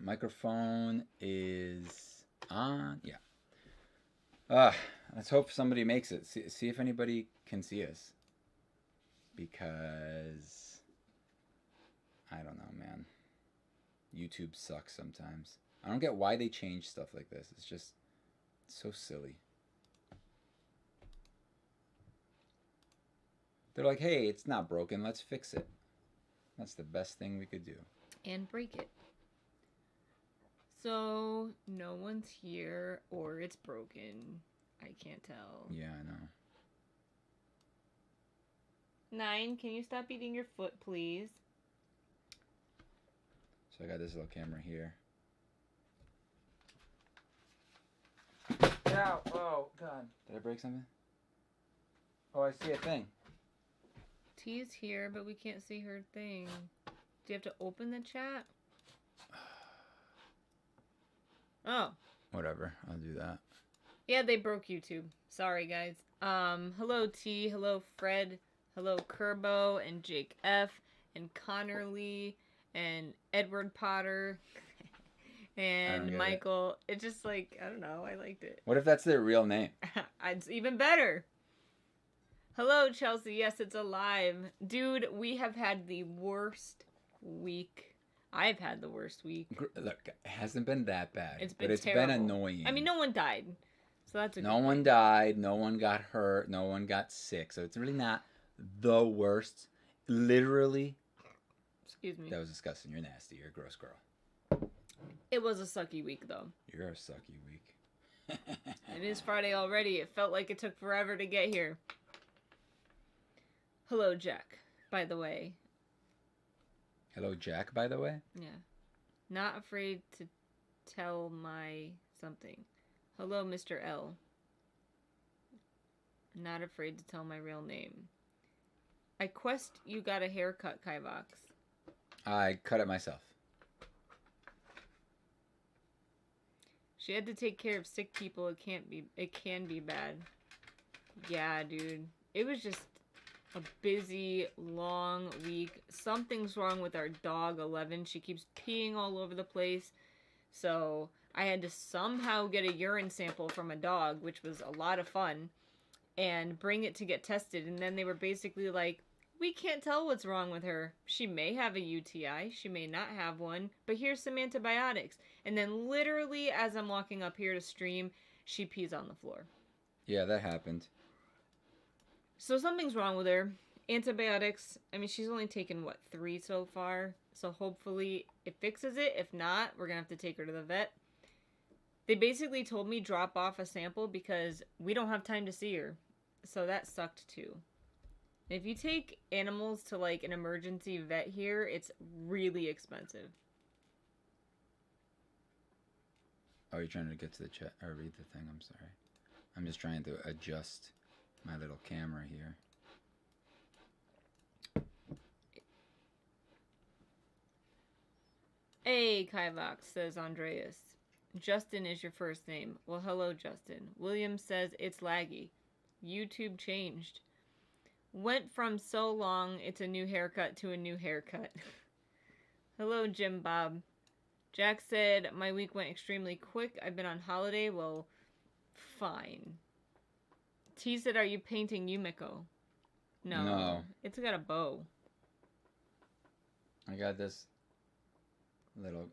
Microphone is on. Yeah. Let's hope somebody makes it. See if anybody can see us. Because I don't know, man. YouTube sucks sometimes. I don't get why they change stuff like this. It's just so silly. They're like, hey, it's not broken. Let's fix it. That's the best thing we could do. And break it. So, no one's here or it's broken. I can't tell. Yeah, I know. 9, can you stop eating your foot, please? So I got this little camera here. Ow! Oh, God. Did I break something? Oh, I see a thing. T's here, but we can't see her thing. Do you have to open the chat? Oh. Whatever. I'll do that. Yeah, they broke YouTube. Sorry, guys. Hello, T. Hello, Fred. Hello, Kerbo and Jake F. and Connor Lee and Edward Potter and Michael. It's just like, I don't know. I liked it. What if that's their real name? It's even better. Hello, Chelsea. Yes, it's alive. Dude, we have had the worst week. I've had the worst week. Look, it hasn't been that bad. It's been but it's terrible. been annoying. I mean, no one died. So that's a No one died. No one got hurt. No one got sick. So it's really not the worst. Literally. Excuse me. That was disgusting. You're nasty. You're a gross girl. It was a sucky week, though. You're a sucky week. It is Friday already. It felt like it took forever to get here. Hello, Jack, by the way. Hello, Jack, by the way? Yeah. Not afraid to tell my something. Hello, Mr. L. Not afraid to tell my real name. I quest you got a haircut, Kivox. I cut it myself. She had to take care of sick people. It can be bad. Yeah, dude. It was just a busy, long week. Something's wrong with our dog, 11. She keeps peeing all over the place. So I had to somehow get a urine sample from a dog, which was a lot of fun, and bring it to get tested. And then they were basically like, we can't tell what's wrong with her. She may have a UTI. She may not have one. But here's some antibiotics. And then literally as I'm walking up here to stream, she pees on the floor. Yeah, that happened. So something's wrong with her. Antibiotics. I mean, she's only taken, 3 so far? So hopefully it fixes it. If not, we're going to have to take her to the vet. They basically told me drop off a sample because we don't have time to see her. So that sucked too. If you take animals to like an emergency vet here, it's really expensive. Oh, you're trying to get to the chat or read the thing. I'm sorry. I'm just trying to adjust my little camera here. Hey, Kivox, says Andreas. Justin is your first name. Well, hello, Justin. William says it's laggy. YouTube changed. Went from so long, it's a new haircut to a new haircut. Hello, Jim Bob. Jack said, my week went extremely quick. I've been on holiday. Well, fine. T said, are you painting Yumiko? No. It's got a bow. I got this little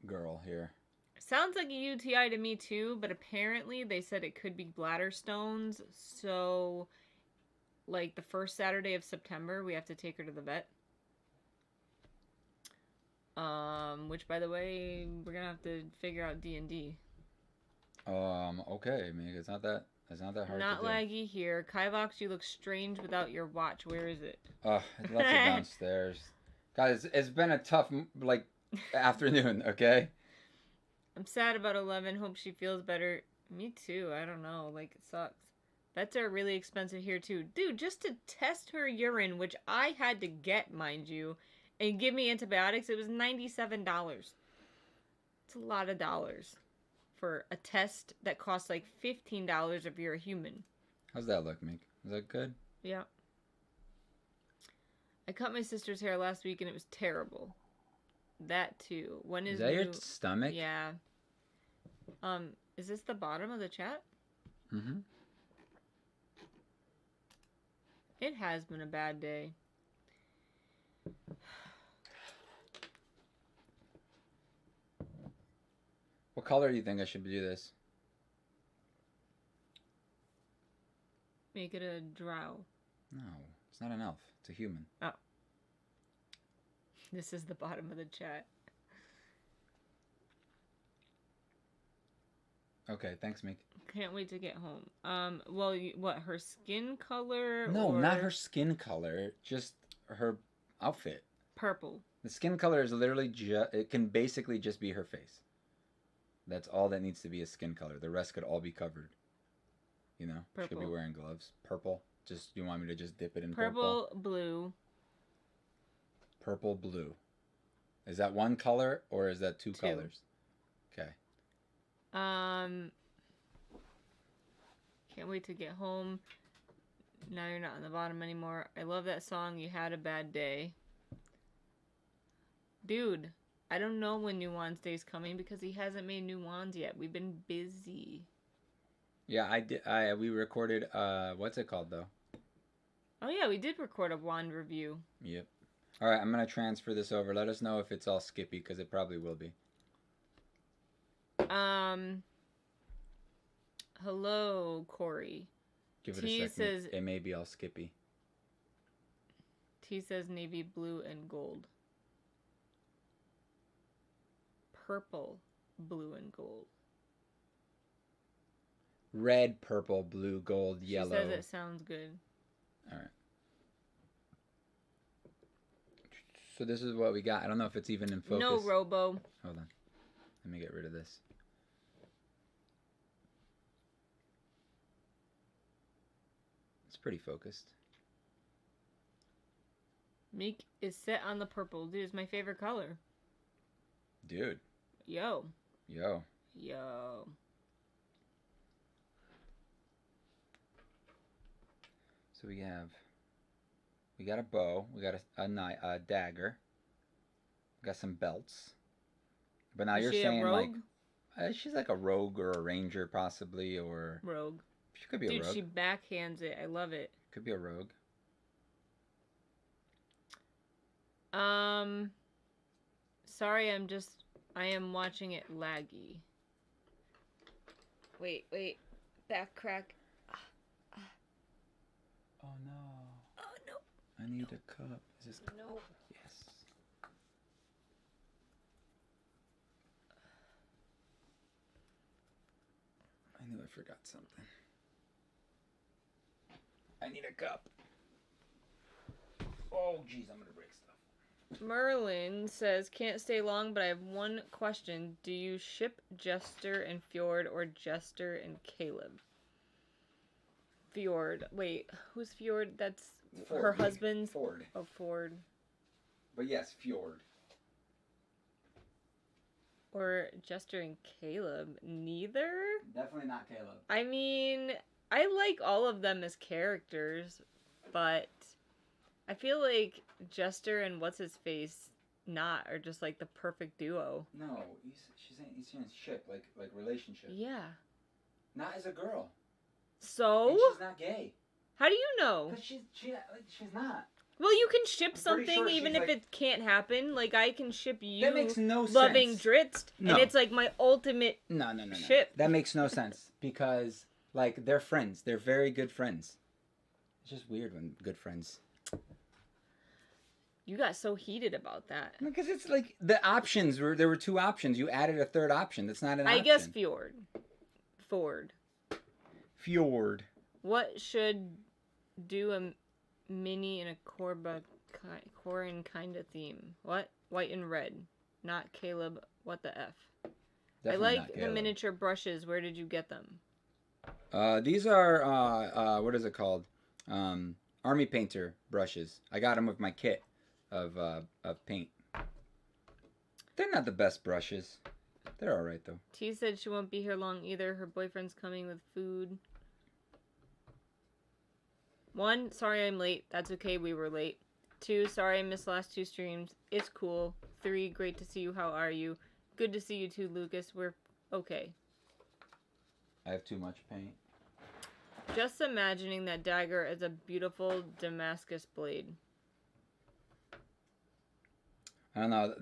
girl here. Sounds like a UTI to me too, but apparently they said it could be bladder stones. So, like the first Saturday of September, we have to take her to the vet. Which, by the way, we're gonna have to figure out D&D. Okay. I mean, it's not that hard. Not to laggy here. Kivox, you look strange without your watch. Where is it? I left it downstairs. Guys, it's been a tough afternoon. Okay. I'm sad about 11. Hope she feels better. Me too. I don't know. Like, it sucks. Vets are really expensive here too. Dude, just to test her urine, which I had to get, mind you, and give me antibiotics, it was $97. It's a lot of dollars for a test that costs like $15 if you're a human. How's that look, Meek? Is that good? Yeah. I cut my sister's hair last week and it was terrible. That too. When Is is that new? your stomach? Yeah. Is this the bottom of the chat? Mm-hmm. It has been a bad day. What color do you think I should do this? Make it a drow. No, it's not an elf. It's a human. Oh. This is the bottom of the chat. Okay, thanks, Meek. Can't wait to get home. Well, what, her skin color? No, or not her skin color. Just her outfit. Purple. The skin color is literally it can basically just be her face. That's all that needs to be a skin color. The rest could all be covered. You know? Purple. She could be wearing gloves. Purple. Just, you want me to just dip it in purple? Blue. Purple, blue. Is that one color or is that two colors? Okay. Can't wait to get home. Now you're not on the bottom anymore. I love that song, You Had a Bad Day. Dude, I don't know when New Wands Day's coming because he hasn't made new wands yet. We've been busy. Yeah, I did. We recorded, what's it called though? Oh yeah, we did record a wand review. Yep. All right, I'm going to transfer this over. Let us know if it's all skippy because it probably will be. Hello, Corey. Give it a second. Says, it may be all skippy. T says navy blue and gold. Purple, blue and gold. Red, purple, blue, gold, yellow. She says it sounds good. All right. So this is what we got. I don't know if it's even in focus. No, Robo. Hold on. Let me get rid of this. It's pretty focused. Meek is set on the purple. Dude, it's my favorite color. Dude. Yo. Yo. Yo. So we got a bow, we got a dagger, we got some belts. But now you're saying a rogue? like she's like a rogue or a ranger possibly, or rogue. She could be a rogue. Dude, she backhands it. I love it. Could be a rogue. Sorry, I am watching it laggy. Wait. Back crack. Oh no. Oh no. I need a cup. Is this cup? No. Yes. I knew I forgot something. I need a cup. Oh jeez, I'm gonna break stuff. Merlin says, can't stay long, but I have one question. Do you ship Jester and Fjord or Jester and Caleb? Fjord. Wait, who's Fjord? That's Ford. her husband's? Ford. Oh, Ford. But yes, Fjord. Or Jester and Caleb? Neither? Definitely not Caleb. I mean, I like all of them as characters, but I feel like Jester and what's-his-face not are just like the perfect duo. No, he's saying ship, like relationship. Yeah. Not as a girl. So? And she's not gay. How do you know? Because she's not. Well, you can ship something sure even she's if it can't happen. Like, I can ship you That makes no loving sense. Dritz, No. and it's like my ultimate No. ship. That makes no sense because, like, they're friends. They're very good friends. It's just weird when good friends. You got so heated about that. Because it's like the options there were two options. You added a third option. That's not an option. I guess Fjord. Ford. Fjord. What should do a mini in a Corin kind of theme? What? White and red. Not Caleb. What the F? Definitely I not like the Caleb. miniature brushes. Where did you get them? These are what is it called? Army painter brushes. I got them with my kit of paint. They're not the best brushes. They're all right though. T said she won't be here long either. Her boyfriend's coming with food. 1, sorry I'm late. That's okay, we were late. 2, sorry I missed the last 2 streams. It's cool. 3. Great to see you. How are you? Good to see you too, Lucas. We're okay. I have too much paint. Just imagining that dagger as a beautiful Damascus blade. I don't know.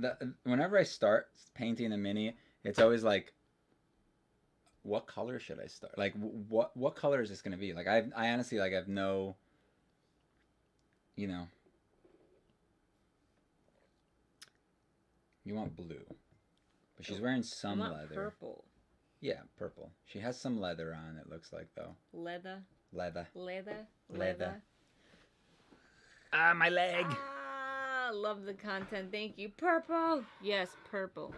Whenever I start painting a mini, it's always like, what color should I start? Like, what color is this gonna be? Like, I honestly like have no, you know. You want blue, but she's wearing some leather. Purple. Yeah, purple. She has some leather on. It looks like though. Leather. Leather. Ah, my leg. Ah, love the content. Thank you. Purple. Yes, purple.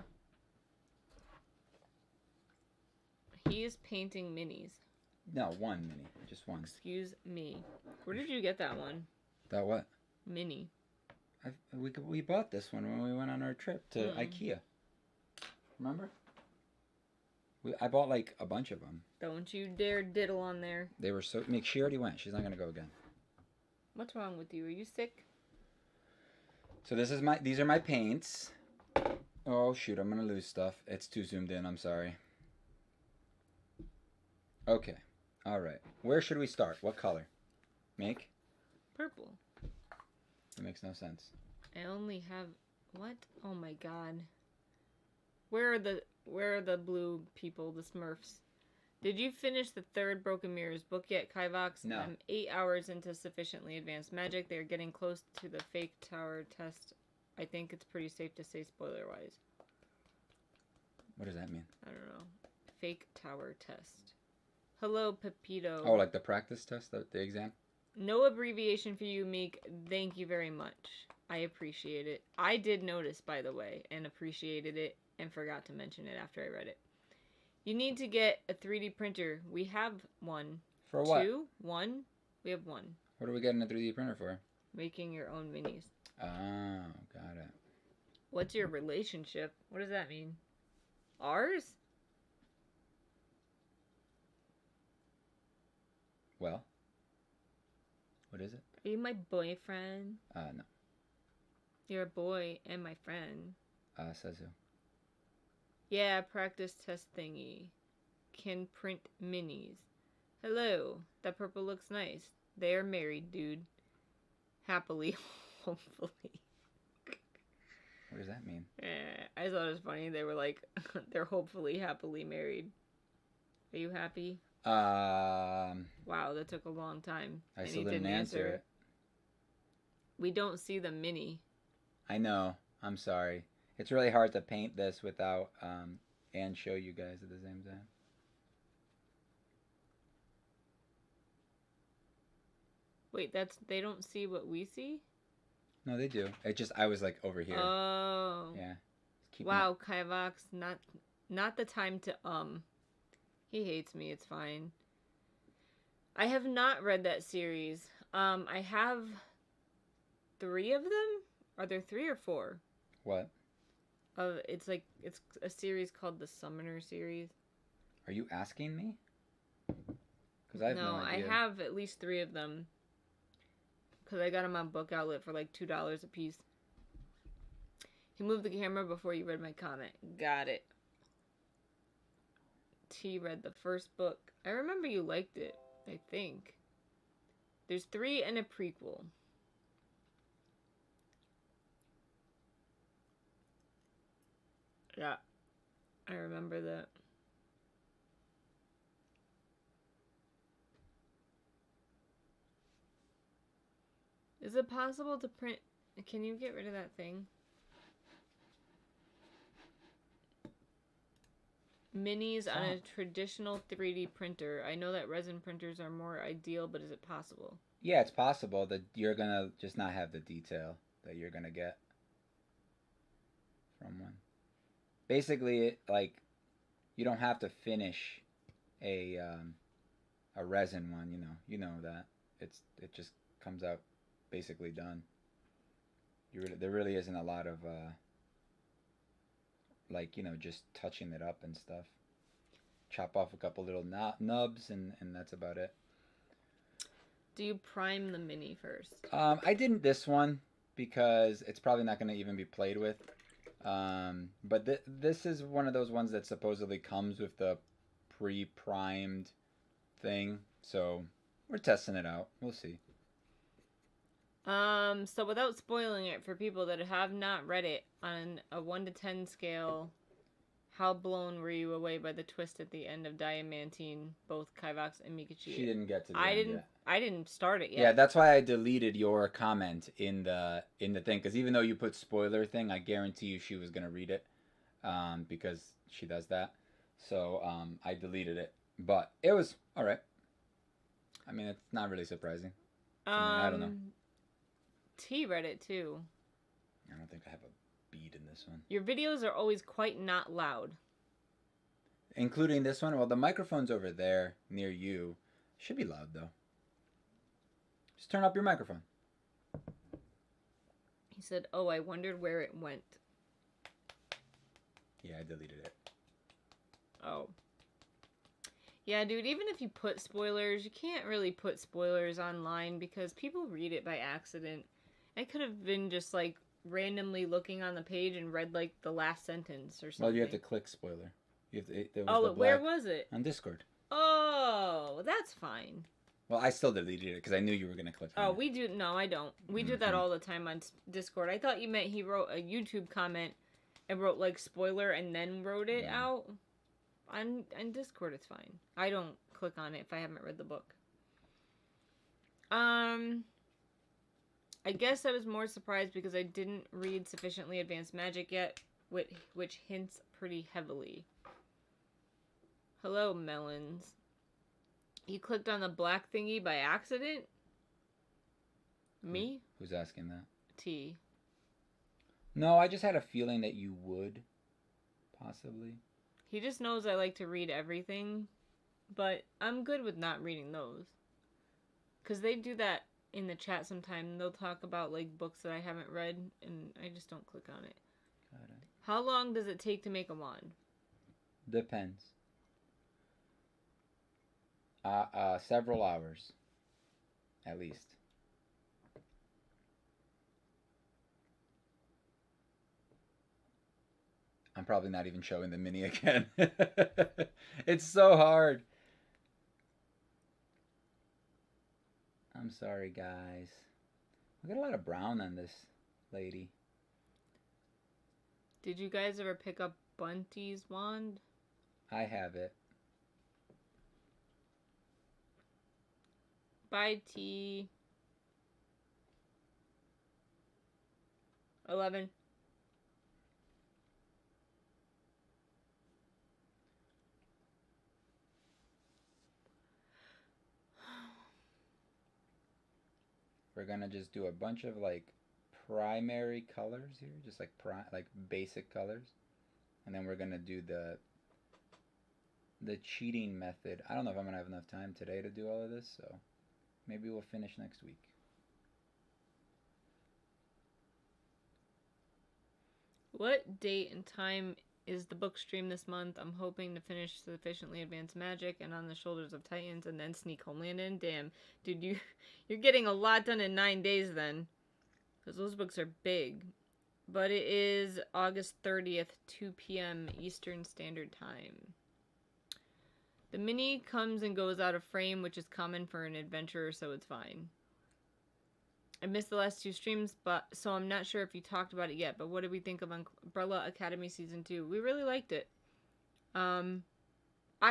He is painting minis. No, one mini. Just one. Excuse me. Where did you get that one? That what? Mini. We bought this one when we went on our trip to IKEA. Remember? I bought like a bunch of them. Don't you dare diddle on there. They were so... She already went. She's not going to go again. What's wrong with you? Are you sick? So these are my paints. Oh shoot, I'm going to lose stuff. It's too zoomed in. I'm sorry. Okay. All right. Where should we start? What color? Make? Purple. It makes no sense. I only have... What? Oh my god. Where are the blue people, the Smurfs? Did you finish the 3rd Broken Mirrors book yet, Kivox? No. I'm 8 hours into sufficiently advanced magic. They're getting close to the fake tower test. I think it's pretty safe to say spoiler-wise. What does that mean? I don't know. Fake tower test. Hello, Pepito. Oh, like the practice test, the exam? No abbreviation for you, Meek. Thank you very much. I appreciate it. I did notice, by the way, and appreciated it, and forgot to mention it after I read it. You need to get a 3D printer. We have one. For what? 2? 1? We have 1. What are we getting a 3D printer for? Making your own minis. Oh, got it. What's your relationship? What does that mean? Ours? Well, what is it? Are you my boyfriend? No. You're a boy and my friend. Says who? Yeah, practice test thingy. Can print minis. Hello. That purple looks nice. They are married, dude. Happily, hopefully. What does that mean? I thought it was funny. They were like, they're hopefully happily married. Are you happy? Wow, that took a long time. I still didn't answer it. We don't see the mini. I know. I'm sorry. It's really hard to paint this without and show you guys at the same time. Wait, they don't see what we see? No, they do. I was like over here. Oh. Yeah. Wow, Kivox, not the time to He hates me, it's fine. I have not read that series. I have 3 of them? Are there 3 or 4? What? It's a series called the Summoner series. Are you asking me? Because I have no idea. I have at least 3 of them. Because I got them on Book Outlet for like $2 a piece. He moved the camera before you read my comment. Got it. T read the first book. I remember you liked it, I think. There's 3 and a prequel. Yeah, I remember that. Is it possible to print... Can you get rid of that thing? Minis on a traditional 3D printer. I know that resin printers are more ideal, but is it possible? Yeah, it's possible that you're going to just not have the detail that you're going to get from one. Basically, like, you don't have to finish a resin one, you know that. It just comes out basically done. There really isn't a lot of like, just touching it up and stuff. Chop off a couple little nubs and that's about it. Do you prime the mini first? I didn't this one because it's probably not going to even be played with. But this is one of those ones that supposedly comes with the pre-primed thing, so we're testing it out. We'll see. So without spoiling it for people that have not read it, on a 1 to 10 scale, how blown were you away by the twist at the end of Diamantine, both Kivox and Meekachii? She didn't get to the end yet. I didn't start it yet. Yeah, that's why I deleted your comment in the thing, because even though you put spoiler thing, I guarantee you she was gonna read it, because she does that. So I deleted it, but it was all right. I mean, it's not really surprising. I don't know. T read it too. I don't think I have a beat in this one. Your videos are always quite not loud. Including this one? Well, the microphone's over there near you. Should be loud, though. Just turn up your microphone. He said, oh, I wondered where it went. Yeah, I deleted it. Oh. Yeah, dude, even if you put spoilers, you can't really put spoilers online because people read it by accident. I could have been just, like, randomly looking on the page and read, like, the last sentence or something. Well, you have to click spoiler. You have to, where was it? On Discord. Oh, that's fine. Well, I still deleted it because I knew you were going to click on it. Oh, we do. No, I don't. We do that all the time on Discord. I thought you meant he wrote a YouTube comment and wrote, like, spoiler and then wrote it out. On Discord, it's fine. I don't click on it if I haven't read the book. I guess I was more surprised because I didn't read Sufficiently Advanced Magic yet, which hints pretty heavily. Hello, Melons. You clicked on the black thingy by accident? Me? Who's asking that? T. No, I just had a feeling that you would, possibly. He just knows I like to read everything, but I'm good with not reading those. Because they do that in the chat sometime. They'll talk about, like, books that I haven't read, and I just don't click on it. Got it. How long does it take to make a wand? Depends. Several hours. At least. I'm probably not even showing the mini again. It's so hard. I'm sorry, guys. We got a lot of brown on this lady. Did you guys ever pick up Bunty's wand? I have it. Bye, T. 11. We're gonna just do a bunch of, like, primary colors here, just like basic colors, and then we're gonna do the cheating method. I don't know if I'm gonna have enough time today to do all of this, so maybe we'll finish next week. What date and time is the book stream this month? I'm hoping to finish Sufficiently Advanced Magic and On the Shoulders of Titans and then sneak Homeland in. Damn, dude, you're getting a lot done in 9 days then, because those books are big. But it is August 30th, 2 p.m. Eastern Standard Time. The mini comes and goes out of frame, which is common for an adventurer, so it's fine. I missed the last 2 streams, so I'm not sure if you talked about it yet, but what did we think of Umbrella Academy Season 2? We really liked it. I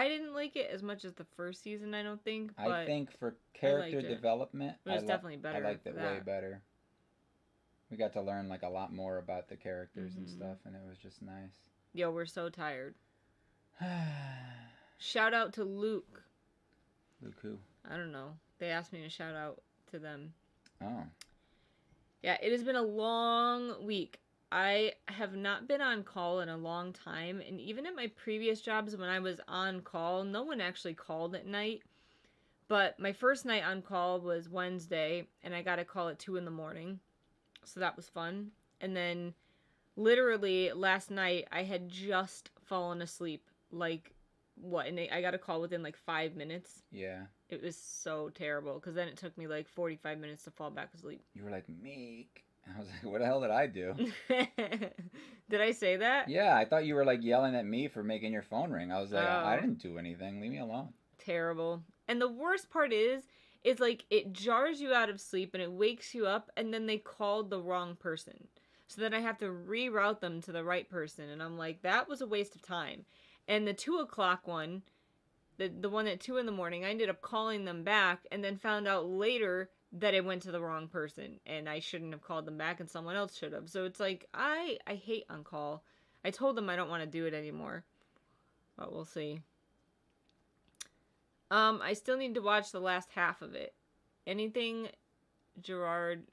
didn't like it as much as the first season, I don't think. But I think for character development, it was definitely better. I liked it way better. We got to learn, like, a lot more about the characters and stuff, and it was just nice. Yo, we're so tired. Shout out to Luke. Luke who? I don't know. They asked me to shout out to them. Oh. Yeah, it has been a long week. I have not been on call in a long time, and even at my previous jobs when I was on call, no one actually called at night. But my first night on call was Wednesday, and I got a call at 2 in the morning. So that was fun. And then literally last night I had just fallen asleep. Like, what? And I got a call within like 5 minutes. Yeah. It was so terrible because then it took me like 45 minutes to fall back asleep. You were like, Meek. I was like, what the hell did I do? Did I say that? Yeah, I thought you were like yelling at me for making your phone ring. I was like, I Oh. didn't do anything. Leave me alone. Terrible. And the worst part is like it jars you out of sleep and it wakes you up, and then they called the wrong person. So then I have to reroute them to the right person, and I'm like, that was a waste of time. And the 2 o'clock one, the one at 2 in the morning, I ended up calling them back and then found out later that it went to the wrong person, and I shouldn't have called them back and someone else should have. So it's like I hate on call. I told them I don't want to do it anymore. But we'll see. I still need to watch the last half of it. Anything Gerard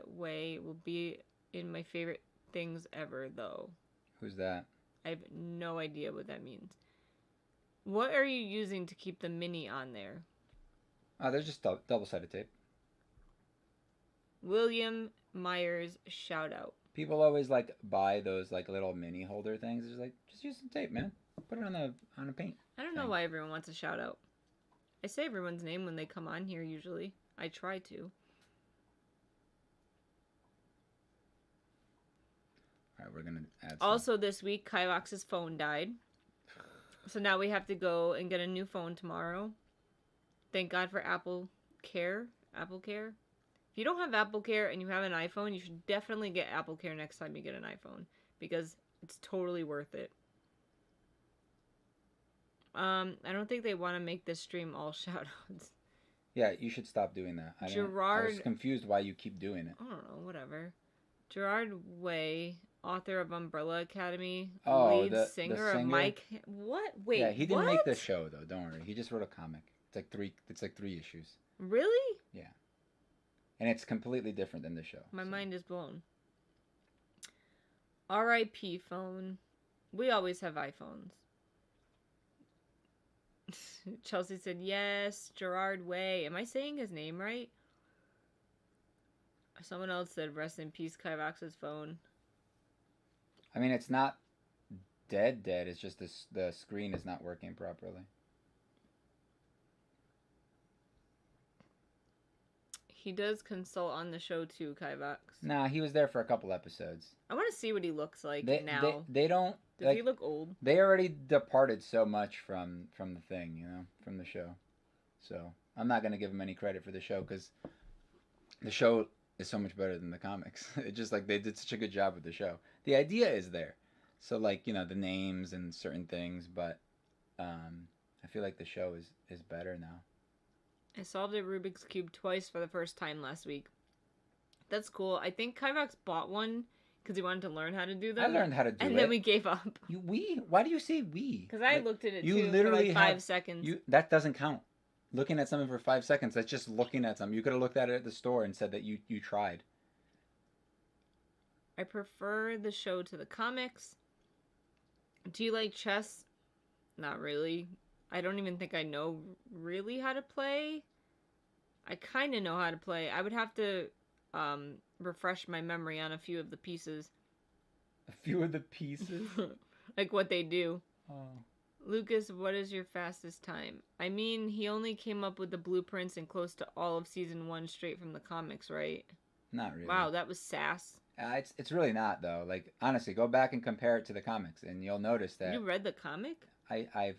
Way will be in my favorite things ever, though. Who's that? I have no idea what that means. What are you using to keep the mini on there? Oh, there's just double-sided tape. William Myers shout out. People always like buy those like little mini holder things. It's like, just use some tape, man. Put it on a paint. I don't know why everyone wants a shout out. I say everyone's name when they come on here usually. I try to. All right, we're gonna add. Also, this week, Kivox's phone died. So now we have to go and get a new phone tomorrow. Thank God for Apple Care. Apple Care. If you don't have Apple Care and you have an iPhone, you should definitely get Apple Care next time you get an iPhone, because it's totally worth it. I don't think they want to make this stream all shoutouts. Yeah, you should stop doing that. I was confused why you keep doing it. I don't know, whatever. Gerard Way, author of Umbrella Academy, lead singer of Mike. What? Wait, yeah, he didn't make the show though. Don't worry. He just wrote a comic. It's like three issues. Really? Yeah. And it's completely different than the show. My mind is blown. R.I.P. phone. We always have iPhones. Chelsea said, yes, Gerard Way. Am I saying his name right? Someone else said, rest in peace, Kivox's phone. I mean, it's not dead. It's just the screen is not working properly. He does consult on the show too, Kivox. Nah, he was there for a couple episodes. I want to see what he looks like now. They don't... Does he look old? They already departed so much from the thing, you know, from the show. So I'm not going to give him any credit for the show, because the show is so much better than the comics. It's just like they did such a good job with the show. The idea is there. So, like, you know, the names and certain things, but I feel like the show is better now. I solved a Rubik's Cube twice for the first time last week. That's cool. I think Kivox bought one because he wanted to learn how to do them. I learned how to do it. And then we gave up. We? Why do you say we? Because I looked at it too for like 5 seconds. That doesn't count. Looking at something for 5 seconds, that's just looking at something. You could have looked at it at the store and said that you tried. I prefer the show to the comics. Do you like chess? Not really. I don't even think I know really how to play. I kind of know how to play. I would have to refresh my memory on a few of the pieces. A few of the pieces? Like what they do. Oh. Lucas, what is your fastest time? I mean, he only came up with the blueprints and close to all of season 1 straight from the comics, right? Not really. Wow, that was sass. It's really not, though. Like, honestly, go back and compare it to the comics, and you'll notice that... You read the comic? I've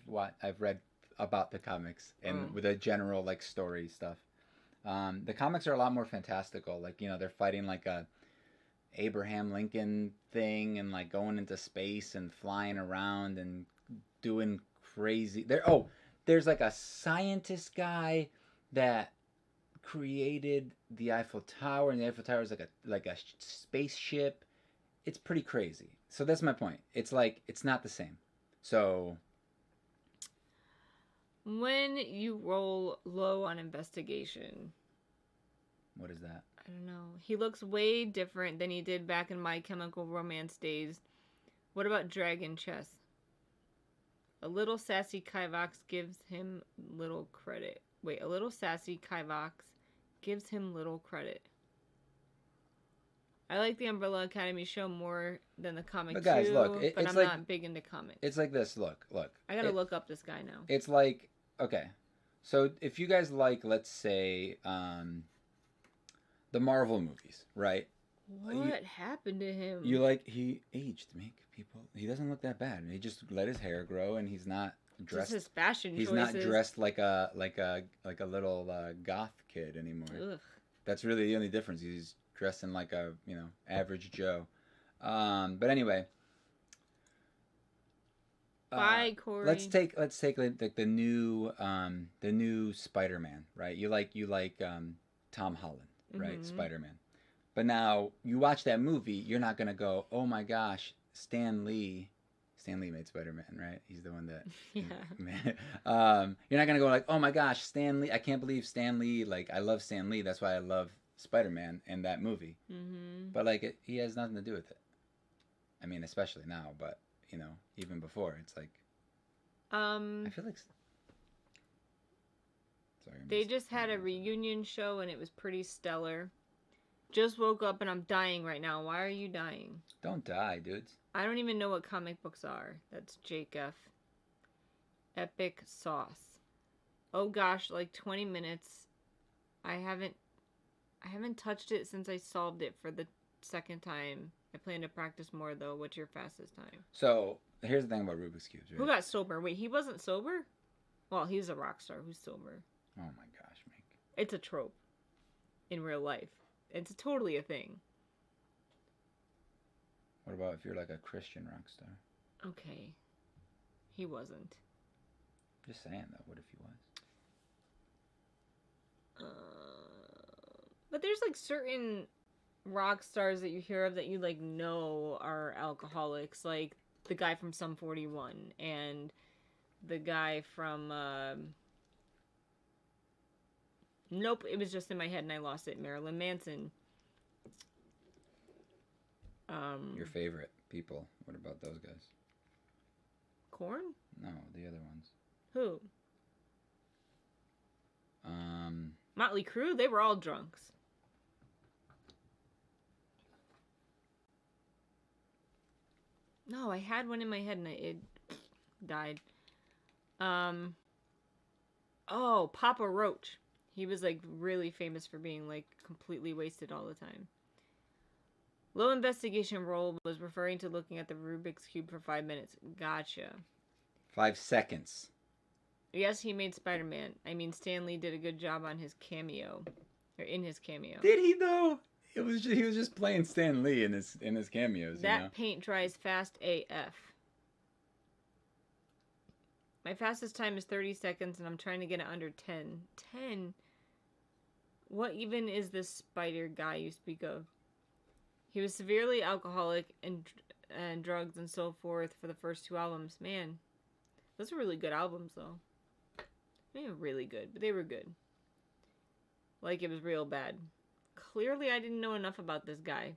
read about the comics and with a general, like, story stuff. The comics are a lot more fantastical. Like, you know, they're fighting, like, a Abraham Lincoln thing and, like, going into space and flying around and doing crazy... There's, like, a scientist guy that created the Eiffel Tower, and the Eiffel Tower is like a spaceship. It's pretty crazy. So that's my point. It's like, it's not the same. So... When you roll low on investigation. What is that? I don't know. He looks way different than he did back in My Chemical Romance days. What about Dragon Chess? A little sassy Kivox gives him little credit. Wait, a little sassy Kivox gives him little credit. I like the Umbrella Academy show more than the comic but guys, too, look, but I'm not big into comics. It's like this. Look. I gotta look up this guy now. It's like, okay, so if you guys like, let's say, the Marvel movies, right? What happened to him? He aged, people. He doesn't look that bad. He just let his hair grow, and he's not dressed. Just his fashion he's choices. not dressed like a little goth kid anymore. Ugh. That's really the only difference. He's dressing like a average Joe. But anyway. Bye, Corey. Let's take like the new Spider-Man, right? You like Tom Holland, right? Mm-hmm. Spider-Man. But now you watch that movie, you're not gonna go, oh my gosh, Stan Lee. Stan Lee made Spider-Man, right? He's the one that. Yeah. You're not gonna go like, oh my gosh, Stan Lee. I can't believe Stan Lee. Like I love Stan Lee. That's why I love Spider-Man in that movie. Mm-hmm. But like he has nothing to do with it. I mean, especially now, but even before, it's like. I feel like. Sorry. They just had a reunion show and it was pretty stellar. Just woke up and I'm dying right now. Why are you dying? Don't die, dudes. I don't even know what comic books are. That's Jake F. Epic Sauce. Oh gosh, like 20 minutes. I haven't touched it since I solved it for the second time. I plan to practice more though. What's your fastest time? So here's the thing about Rubik's Cubes, right? Who got sober? Wait, he wasn't sober? Well, he's a rock star who's sober. Oh my gosh, Meek. It's a trope in real life. It's totally a thing. What about if you're like a Christian rock star? Okay. He wasn't. Just saying though, what if he was? But there's like certain rock stars that you hear of that you like know are alcoholics, like the guy from Sum 41 and the guy from nope, it was just in my head and I lost it. Marilyn Manson. Your favorite people. What about those guys? Korn? No, the other ones. Who? Motley Crue, they were all drunks. No, I had one in my head and it died. Oh, Papa Roach. He was like really famous for being like completely wasted all the time. Low investigation role was referring to looking at the Rubik's Cube for 5 minutes. Gotcha. 5 seconds. Yes, he made Spider-Man. I mean, Stan Lee did a good job on his cameo. Or in his cameo. Did he though? He was just playing Stan Lee in his cameos. That paint dries fast AF. My fastest time is 30 seconds and I'm trying to get it under 10. 10? What even is this spider guy you speak of? He was severely alcoholic and drugs and so forth for the first 2 albums. Man, those were really good albums though. They were really good, but they were good. Like it was real bad. Clearly I didn't know enough about this guy.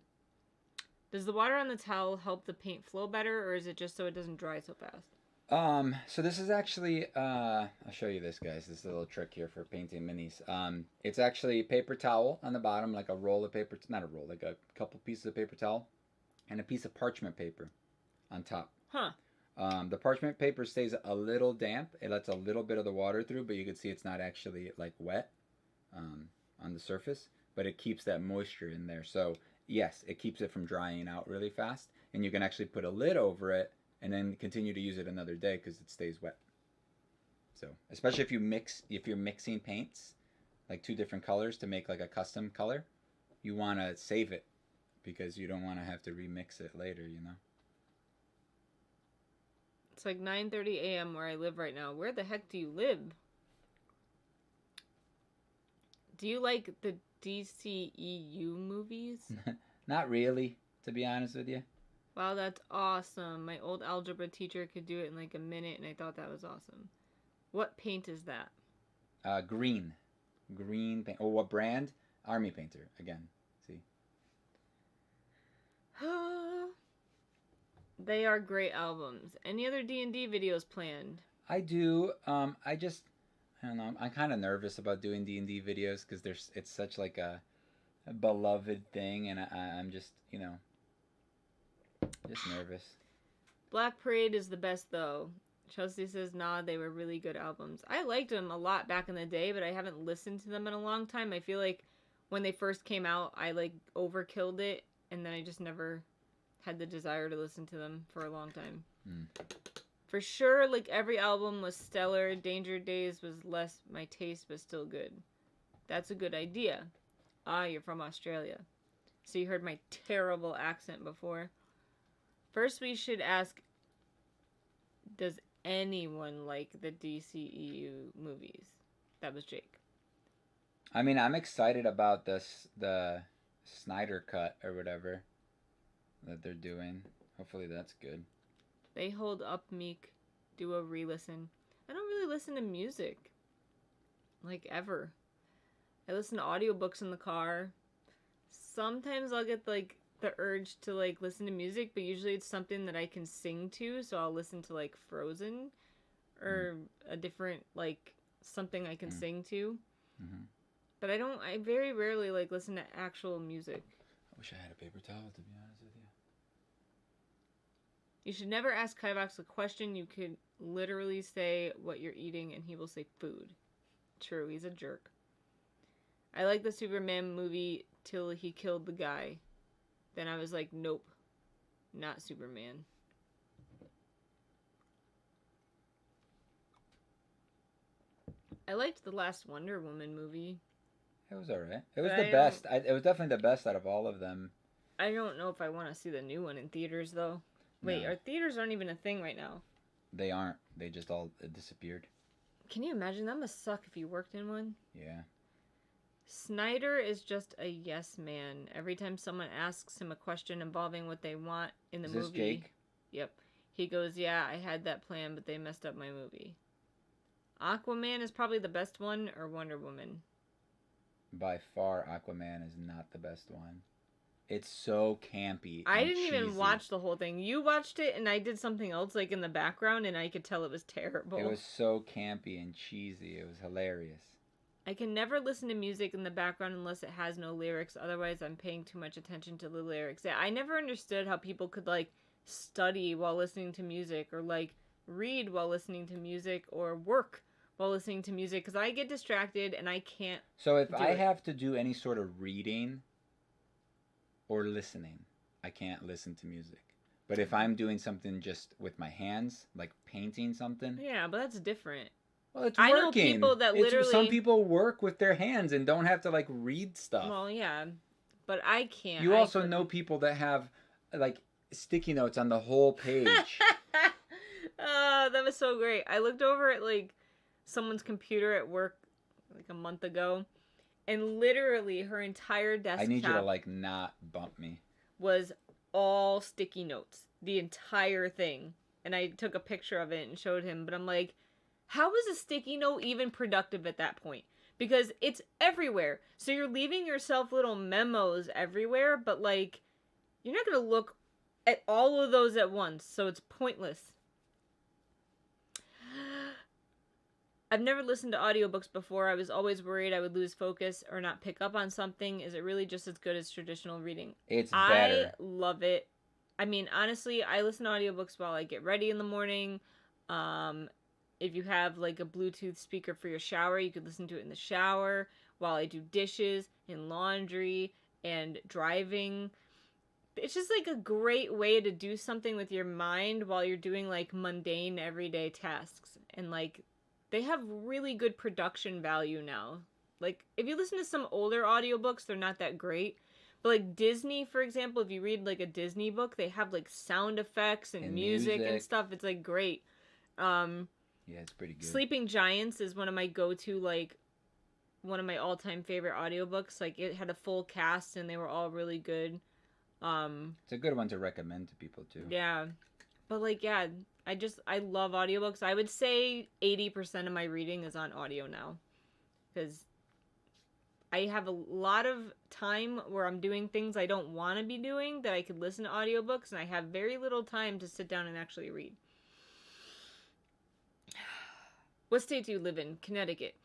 Does the water on the towel help the paint flow better, or is it just so it doesn't dry so fast? So this is actually, I'll show you this, guys. This is a little trick here for painting minis. It's actually paper towel on the bottom, like a roll of paper, not a roll, like a couple pieces of paper towel, and a piece of parchment paper on top. Huh. The parchment paper stays a little damp. It lets a little bit of the water through, but you can see it's not actually like wet on the surface, but it keeps that moisture in there. So yes, it keeps it from drying out really fast, and you can actually put a lid over it and then continue to use it another day because it stays wet. So, especially if you're mixing paints, like 2 different colors to make like a custom color, you want to save it because you don't want to have to remix it later, It's like 9:30 a.m. where I live right now. Where the heck do you live? Do you like the DCEU movies? Not really, to be honest with you. Wow, that's awesome. My old algebra teacher could do it in like a minute, and I thought that was awesome. What paint is that? Green. Green paint. Oh, what brand? Army Painter, again. See? They are great albums. Any other D&D videos planned? I do. I don't know. I'm kind of nervous about doing D&D videos because it's such like a beloved thing, and I'm just, just nervous. Black Parade is the best, though. Chelsea says, nah, they were really good albums. I liked them a lot back in the day, but I haven't listened to them in a long time. I feel like when they first came out, I like overkilled it, and then I just never had the desire to listen to them for a long time. For sure, like every album was stellar. Danger Days was less my taste, but still good. That's a good idea. Ah, you're from Australia. So you heard my terrible accent before. First, we should ask, does anyone like the DCEU movies? That was Jake. I mean, I'm excited about the Snyder cut or whatever that they're doing. Hopefully that's good. They hold up, Meek. Do a re-listen. I don't really listen to music. Like, ever. I listen to audiobooks in the car. Sometimes I'll get, like, the urge to, like, listen to music, but usually it's something that I can sing to, so I'll listen to, like, Frozen or a different, like, something I can sing to. Mm-hmm. But I very rarely, like, listen to actual music. I wish I had a paper towel, to be honest with you. You should never ask Kivox a question. You could literally say what you're eating, and he will say food. True, he's a jerk. I like the Superman movie till he killed the guy. Then I was like, nope, not Superman. I liked the last Wonder Woman movie. It was alright. It was the best. It was definitely the best out of all of them. I don't know if I want to see the new one in theaters, though. Wait, our theaters aren't even a thing right now. They aren't. They just all disappeared. Can you imagine? That must suck if you worked in one. Yeah. Snyder is just a yes man. Every time someone asks him a question involving what they want in the movie. Is this Jake? Yep. He goes, yeah, I had that plan, but they messed up my movie. Aquaman is probably the best one, or Wonder Woman? By far, Aquaman is not the best one. It's so campy. I didn't even watch the whole thing. You watched it, and I did something else, like, in the background, and I could tell it was terrible. It was so campy and cheesy. It was hilarious. I can never listen to music in the background unless it has no lyrics. Otherwise, I'm paying too much attention to the lyrics. Yeah, I never understood how people could, like, study while listening to music, or, like, read while listening to music, or work while listening to music, because I get distracted, and I can't. So if I have to do any sort of reading or listening, I can't listen to music. But if I'm doing something just with my hands, like painting something. Yeah, but that's different. Well, it's working. I know people that literally... Some people work with their hands and don't have to, like, read stuff. Well, yeah, but I can't. You also know people that have, like, sticky notes on the whole page. Oh, that was so great. I looked over at, like, someone's computer at work, like, a month ago, and literally her entire desktop... I need you to, like, not bump me. ...was all sticky notes. The entire thing. And I took a picture of it and showed him, but I'm like... How is a sticky note even productive at that point? Because it's everywhere. So you're leaving yourself little memos everywhere, but, like, you're not going to look at all of those at once, so it's pointless. I've never listened to audiobooks before. I was always worried I would lose focus or not pick up on something. Is it really just as good as traditional reading? It's better. I love it. I mean, honestly, I listen to audiobooks while I get ready in the morning. If you have, like, a Bluetooth speaker for your shower, you could listen to it in the shower while I do dishes and laundry and driving. It's just, like, a great way to do something with your mind while you're doing, like, mundane everyday tasks. And, like, they have really good production value now. Like, if you listen to some older audiobooks, they're not that great. But, like, Disney, for example, if you read, like, a Disney book, they have, like, sound effects and music and stuff. It's, like, great. Yeah, it's pretty good. Sleeping Giants is one of my go-to, like, one of my all-time favorite audiobooks. Like, it had a full cast, and they were all really good. It's a good one to recommend to people, too. Yeah. But, like, yeah, I love audiobooks. I would say 80% of my reading is on audio now. Because I have a lot of time where I'm doing things I don't want to be doing that I could listen to audiobooks, and I have very little time to sit down and actually read. What state do you live in? Connecticut.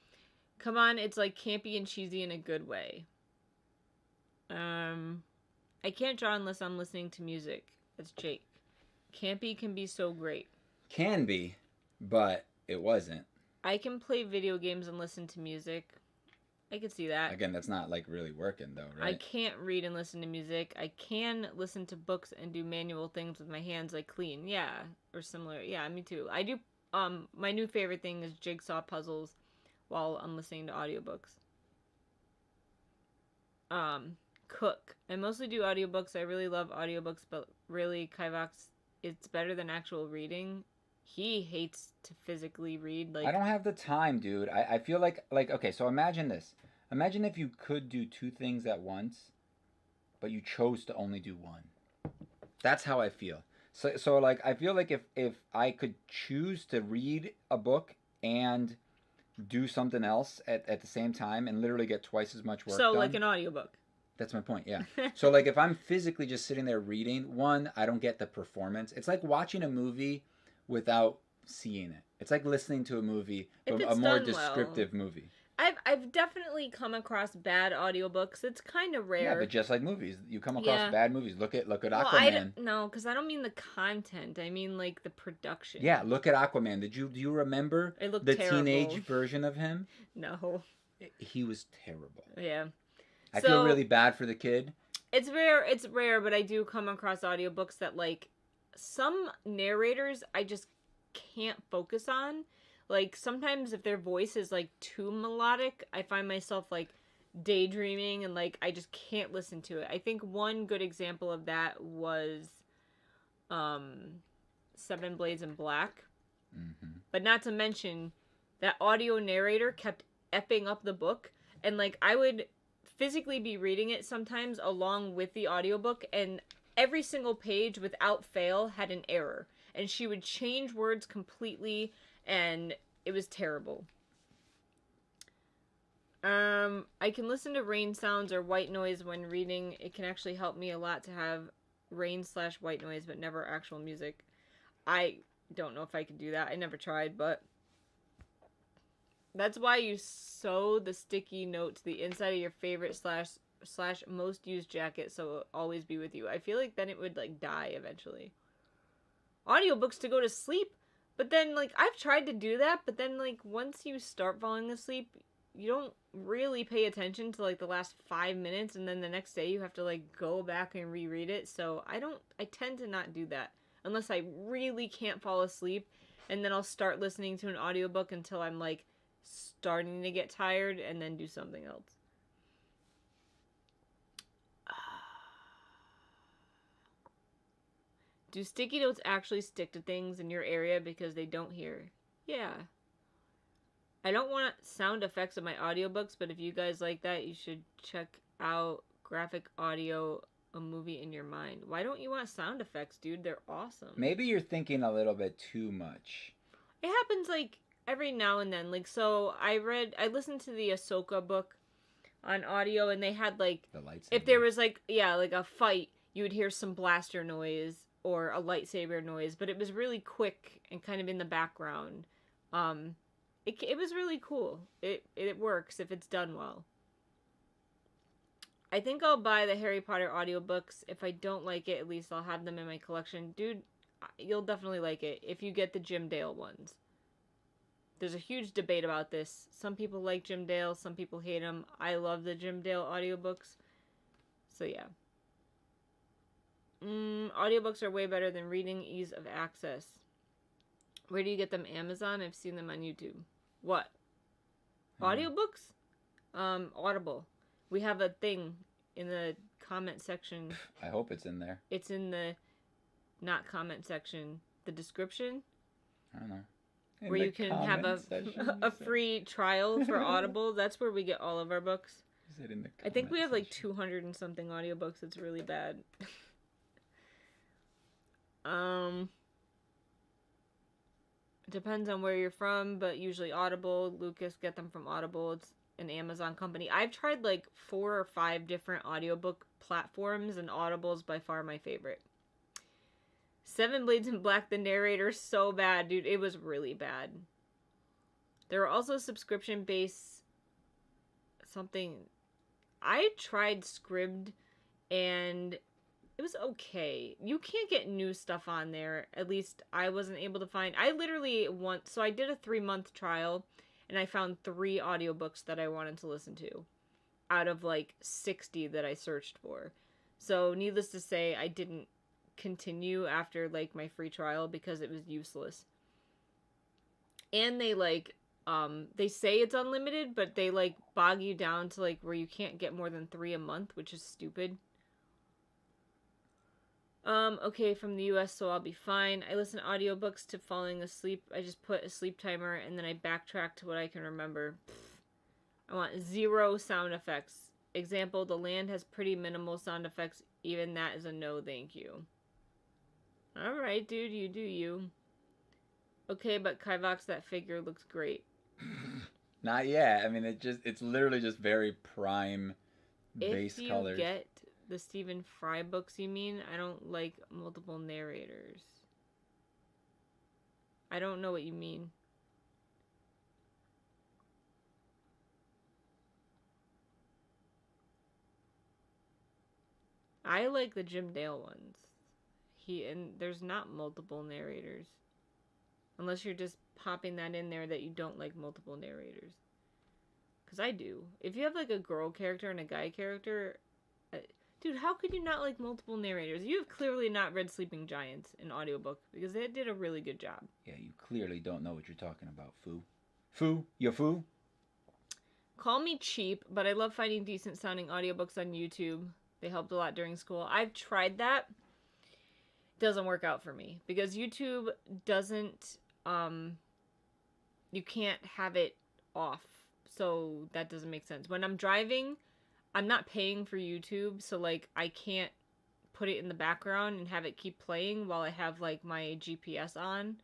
Come on, it's like campy and cheesy in a good way. I can't draw unless I'm listening to music. That's Jake. Campy can be so great. Can be, but it wasn't. I can play video games and listen to music. I could see that. Again, that's not like really working though, I right? can't read and listen to music. I can listen to books and do manual things with my hands, like clean. Yeah, or similar. Yeah, me too. I do. My new favorite thing is jigsaw puzzles while I'm listening to audiobooks. Cook. I mostly do audiobooks. I really love audiobooks, but really, Kivox, it's better than actual reading. He hates to physically read. I Like, don't have the time, dude. I feel like okay, so imagine this. Imagine if you could do two things at once, but you chose to only do one. That's how I feel. So like I feel like if I could choose to read a book and do something else at the same time and literally get twice as much work so done. like an audiobook. That's my point, yeah. So like if I'm physically just sitting there reading, one, I don't get the performance. It's like watching a movie without seeing it. It's like listening to a movie, but a more descriptive movie. I've definitely come across bad audiobooks. It's kind of rare. Yeah, but just like movies, you come across bad movies. Look at well, Aquaman. No, because I don't mean the content. I mean like the production. Yeah, look at Aquaman. Do you remember the terrible. teenage version of him? No. He was terrible. Yeah. I feel really bad for the kid. It's rare, but I do come across audiobooks that like some narrators I just can't focus on. Like sometimes if their voice is like too melodic, I find myself like daydreaming and like I just can't listen to it. I think one good example of that was Seven Blades in Black. Mm-hmm. But not to mention that audio narrator kept effing up the book, and like I would physically be reading it sometimes along with the audiobook, and every single page without fail had an error, and she would change words completely, and it was terrible. I can listen to rain sounds or white noise when reading. It can actually help me a lot to have rain/white noise, but never actual music. I don't know if I could do that. I never tried, but that's why you sew the sticky note to the inside of your favorite slash most used jacket, so it'll always be with you. I feel like then it would like die eventually. Audiobooks to go to sleep, but then like I've tried to do that, but then like once you start falling asleep, you don't really pay attention to like the last 5 minutes, and then the next day you have to like go back and reread it. So I tend to not do that unless I really can't fall asleep, and then I'll start listening to an audiobook until I'm like starting to get tired and then do something else. Do sticky notes actually stick to things in your area because they don't hear? Yeah. I don't want sound effects in my audiobooks, but if you guys like that, you should check out Graphic Audio, A Movie in Your Mind. Why don't you want sound effects, dude? They're awesome. Maybe you're thinking a little bit too much. It happens like every now and then. Like, so I listened to the Ahsoka book on audio, and they had like, the lightsaber. If there was like, yeah, like a fight, you would hear some blaster noise or a lightsaber noise, but it was really quick and kind of in the background. It was really cool. It works if it's done well. I think I'll buy the Harry Potter audiobooks. If I don't like it, at least I'll have them in my collection. Dude, you'll definitely like it if you get the Jim Dale ones. There's a huge debate about this. Some people like Jim Dale, some people hate him. I love the Jim Dale audiobooks. So yeah. Audiobooks are way better than reading, ease of access. Where do you get them? Amazon? I've seen them on YouTube. What? Audiobooks? Audible. We have a thing in the comment section. I hope it's in there. It's in the not comment section. The description. I don't know. Where you can have a free trial for Audible. That's where we get all of our books. Is it in the I think we have like 200 and something audiobooks. It's really bad. Depends on where you're from, but usually Audible. Lucas get them from Audible. It's an Amazon company. I've tried like 4 or 5 different audiobook platforms, and Audible is by far my favorite. Seven Blades in Black, the narrator's so bad, dude. It was really bad. There are also subscription-based something. I tried Scribd, and it was okay. You can't get new stuff on there. At least I wasn't able to find. I literally so I did a 3-month trial, and I found 3 audiobooks that I wanted to listen to out of like 60 that I searched for. So needless to say, I didn't continue after like my free trial because it was useless. And they like they say it's unlimited, but they like bog you down to like where you can't get more than 3 a month, which is stupid. Okay, from the US, so I'll be fine. I listen to audiobooks to falling asleep. I just put a sleep timer and then I backtrack to what I can remember. I want 0 sound effects. Example, the land has pretty minimal sound effects. Even that is a no, thank you. Alright, dude, you do you. Okay, but Kivox, that figure looks great. Not yet. I mean, it's literally just very prime base colors. If you get the Stephen Fry books, you mean? I don't like multiple narrators. I don't know what you mean. I like the Jim Dale ones. And there's not multiple narrators. Unless you're just popping that in there that you don't like multiple narrators. Because I do. If you have like a girl character and a guy character... Dude, how could you not like multiple narrators? You have clearly not read Sleeping Giants in audiobook because they did a really good job. Yeah, you clearly don't know what you're talking about, foo. Foo? You foo? Call me cheap, but I love finding decent sounding audiobooks on YouTube. They helped a lot during school. I've tried that. Doesn't work out for me because YouTube doesn't you can't have it off. So that doesn't make sense. When I'm driving, I'm not paying for YouTube, so like I can't put it in the background and have it keep playing while I have like my GPS on.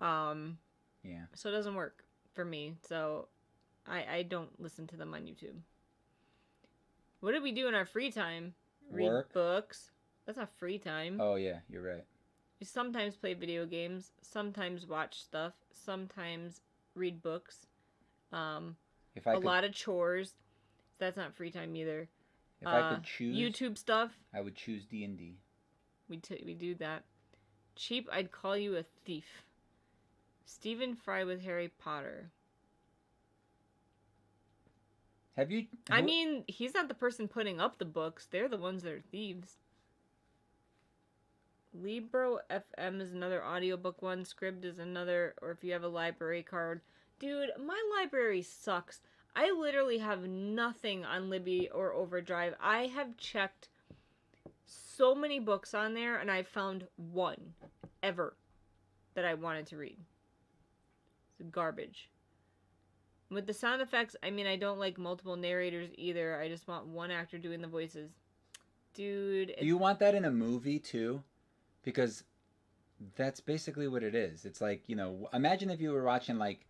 Yeah. So it doesn't work for me. So I don't listen to them on YouTube. What do we do in our free time? Read books. That's not free time. Oh yeah, you're right. We sometimes play video games, sometimes watch stuff, sometimes read books. If I a lot of chores. That's not free time either. If I could choose YouTube stuff, I would choose D&D. We do that. Cheap, I'd call you a thief. Stephen Fry with Harry Potter. Have you... I mean, he's not the person putting up the books. They're the ones that are thieves. Libro FM is another audiobook one. Scribd is another. Or if you have a library card. Dude, my library sucks. I literally have nothing on Libby or Overdrive. I have checked so many books on there, and I found one ever that I wanted to read. It's garbage. With the sound effects, I mean, I don't like multiple narrators either. I just want one actor doing the voices. Dude. Do you want that in a movie, too? Because that's basically what it is. It's like, you know, imagine if you were watching, like,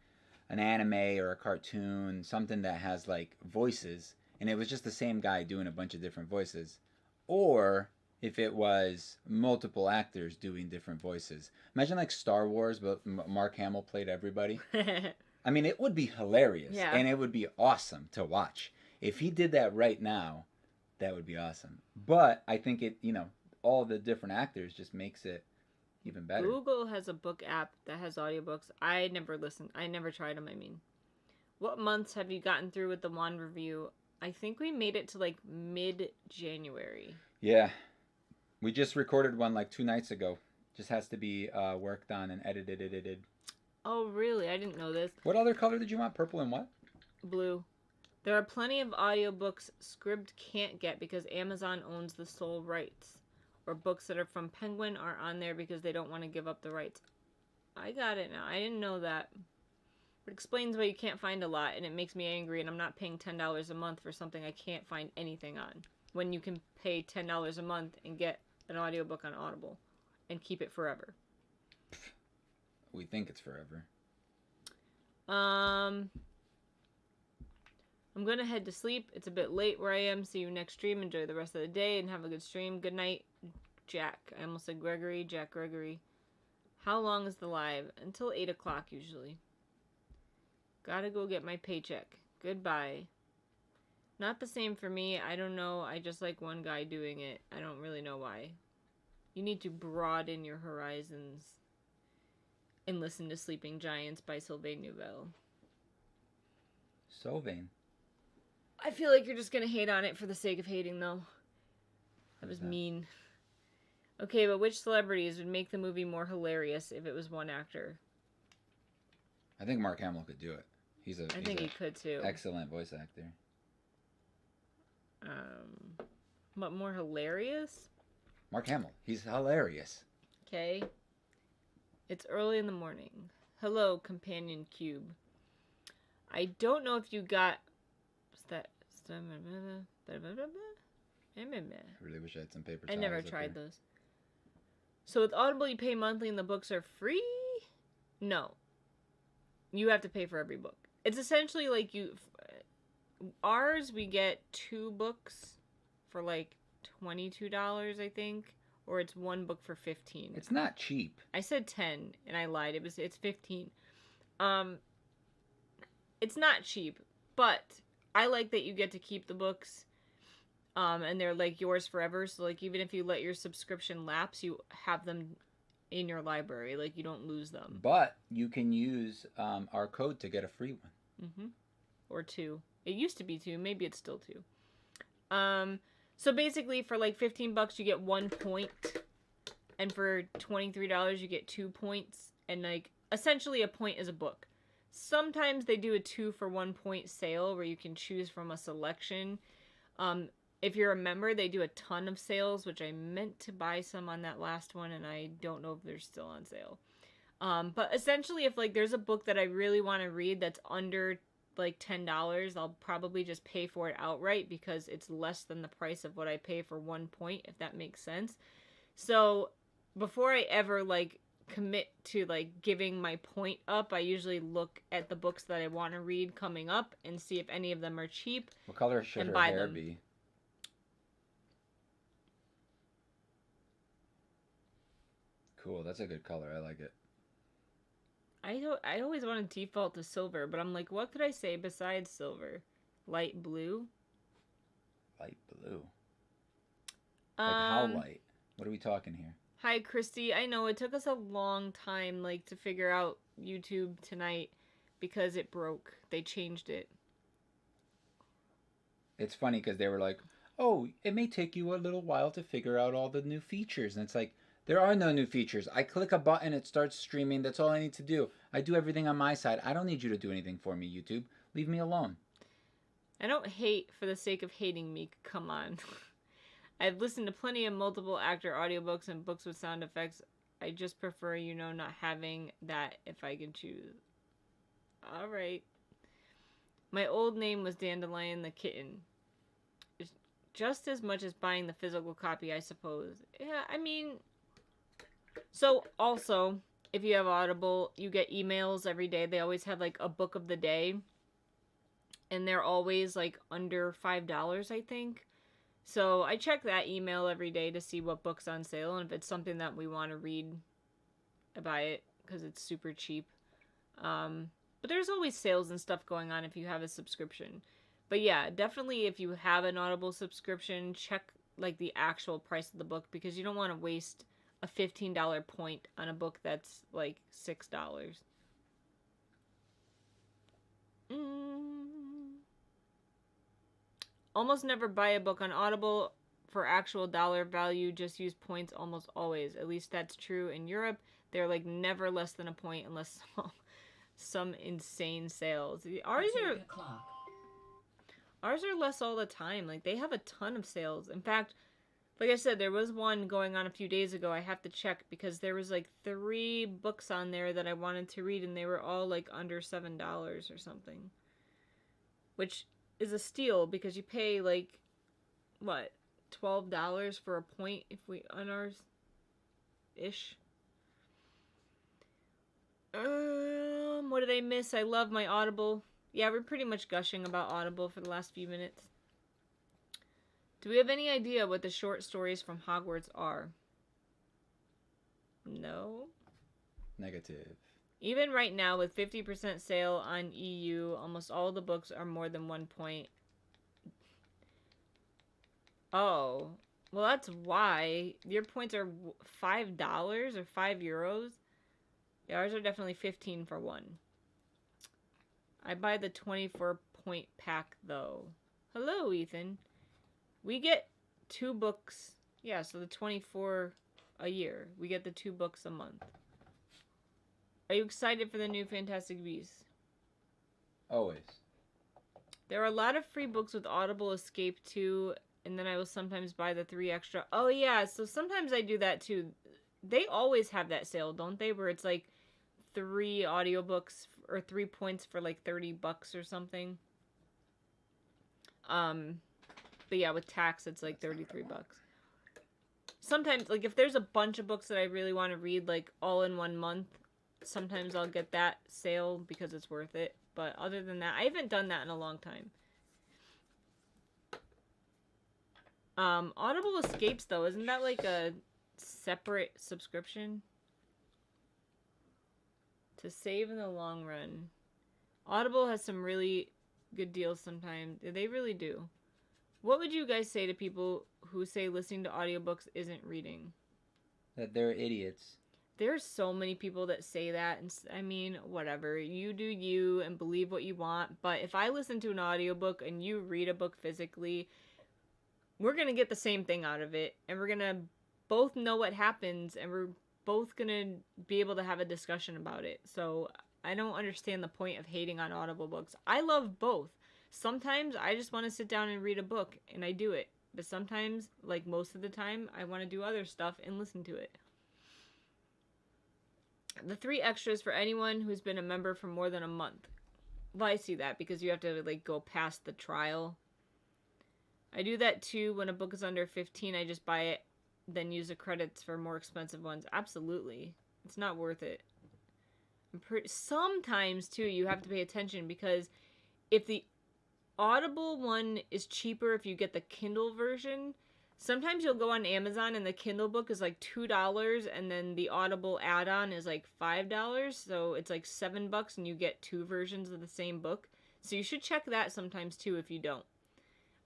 an anime or a cartoon, something that has like voices, and it was just the same guy doing a bunch of different voices. Or if it was multiple actors doing different voices. Imagine like Star Wars, but Mark Hamill played everybody. I mean, it would be hilarious, yeah. And it would be awesome to watch. If he did that right now, that would be awesome. But I think it, you know, all the different actors just makes it even better. Google has a book app that has audiobooks. I never tried them, I mean. What months have you gotten through with the Wand review? I think we made it to like mid-January. Yeah. We just recorded one like 2 nights ago. Just has to be worked on and edited. Oh, really? I didn't know this. What other color did you want? Purple and what? Blue. There are plenty of audiobooks Scribd can't get because Amazon owns the sole rights. Or books that are from Penguin are on there because they don't want to give up the rights. I got it now. I didn't know that. It explains why you can't find a lot, and it makes me angry, and I'm not paying $10 a month for something I can't find anything on. When you can pay $10 a month and get an audiobook on Audible and keep it forever. We think it's forever. I'm going to head to sleep. It's a bit late where I am. See you next stream. Enjoy the rest of the day and have a good stream. Good night, Jack. I almost said Gregory. Jack Gregory. How long is the live? Until 8 o'clock usually. Gotta go get my paycheck. Goodbye. Not the same for me. I don't know. I just like one guy doing it. I don't really know why. You need to broaden your horizons and listen to Sleeping Giants by Sylvain Neuvel. So vain. I feel like you're just gonna hate on it for the sake of hating, though. That was mean. Okay, but which celebrities would make the movie more hilarious if it was one actor? I think Mark Hamill could do it. I think he could too. Excellent voice actor. But more hilarious? Mark Hamill. He's hilarious. Okay. It's early in the morning. Hello, companion cube. I don't know if you got... I really wish I had some paper I towels. never tried those. So with Audible, you pay monthly and the books are free? No. You have to pay for every book. It's essentially like ours, we get 2 books for like $22, I think. Or it's 1 book for $15. It's not cheap. I said 10 and I lied. It's 15. It's not cheap, but I like that you get to keep the books. And they're like yours forever. So like even if you let your subscription lapse, you have them in your library. Like you don't lose them. But you can use our code to get a free one. Mm-hmm. Or 2. It used to be 2. Maybe it's still 2. So basically for like $15 you get 1 point. And for $23 you get 2 points. And like essentially a point is a book. Sometimes they do a 2 for 1 point sale where you can choose from a selection. If you're a member, they do a ton of sales, which I meant to buy some on that last one, and I don't know if they're still on sale. But essentially, if like there's a book that I really want to read that's under like $10, I'll probably just pay for it outright because it's less than the price of what I pay for 1 point, if that makes sense. So before I ever like commit to like giving my point up, I usually look at the books that I want to read coming up and see if any of them are cheap. What color should her hair be? Cool, that's a good color. I like it. I always want to default to silver, but I'm like, what could I say besides silver? Light blue? Light blue? Like how light? What are we talking here? Hi, Christy. I know it took us a long time like to figure out YouTube tonight because it broke. They changed it. It's funny because they were like, oh, it may take you a little while to figure out all the new features. And it's like, there are no new features. I click a button, it starts streaming. That's all I need to do. I do everything on my side. I don't need you to do anything for me, YouTube. Leave me alone. I don't hate for the sake of hating, Meek. Come on. I've listened to plenty of multiple actor audiobooks and books with sound effects. I just prefer, not having that if I can choose. Alright. My old name was Dandelion the Kitten. It's just as much as buying the physical copy, I suppose. Yeah, I mean... So, also, if you have Audible, you get emails every day. They always have, like, a book of the day. And they're always, like, under $5, I think. So, I check that email every day to see what book's on sale. And if it's something that we want to read, I buy it because it's super cheap. But there's always sales and stuff going on if you have a subscription. But yeah, definitely if you have an Audible subscription, check, like, the actual price of the book. Because you don't want to waste a $15 point on a book that's like $6. Almost never buy a book on Audible for actual dollar value, just use points almost always. At least that's true in Europe. They're like never less than a point unless some insane sales. Ours are less all the time. Like they have a ton of sales. In fact, like I said, there was one going on a few days ago. I have to check because there was like 3 books on there that I wanted to read and they were all like under $7 or something. Which is a steal because you pay like, what, $12 for a point if we, on ours? Ish. What did I miss? I love my Audible. Yeah, we're pretty much gushing about Audible for the last few minutes. Do we have any idea what the short stories from Hogwarts are? No. Negative. Even right now, with 50% sale on EU, almost all the books are more than 1 point. Oh. Well, that's why. Your points are $5 or €5? Yeah, ours are definitely 15 for 1. I buy the 24 point pack, though. Hello, Ethan. We get 2 books. Yeah, so the 24 a year. We get the 2 books a month. Are you excited for the new Fantastic Beasts? Always. There are a lot of free books with Audible Escape too, and then I will sometimes buy the 3 extra. Oh yeah, so sometimes I do that too. They always have that sale, don't they? Where it's like 3 audiobooks or 3 points for like $30 or something. But yeah, with tax it's like $33. Sometimes, like if there's a bunch of books that I really want to read like all in one month, sometimes I'll get that sale because it's worth it. But other than that, I haven't done that in a long time. Audible Escapes, though, isn't that like a separate subscription? To save in the long run. Audible has some really good deals sometimes. They really do. What would you guys say to people who say listening to audiobooks isn't reading? That they're idiots. There's so many people that say that, and I mean, whatever. You do you and believe what you want, but if I listen to an audiobook and you read a book physically, we're going to get the same thing out of it, and we're going to both know what happens, and we're both going to be able to have a discussion about it. So I don't understand the point of hating on Audible books. I love both. Sometimes I just want to sit down and read a book, and I do it. But sometimes, like most of the time, I want to do other stuff and listen to it. The 3 extras for anyone who's been a member for more than a month. Well, I see that because you have to like go past the trial. I do that too when a book is under 15. I just buy it, then use the credits for more expensive ones. Absolutely. It's not worth it. Sometimes too you have to pay attention because if the Audible one is cheaper if you get the Kindle version, sometimes you'll go on Amazon and the Kindle book is like $2 and then the Audible add-on is like $5. So it's like $7 and you get 2 versions of the same book. So you should check that sometimes too if you don't.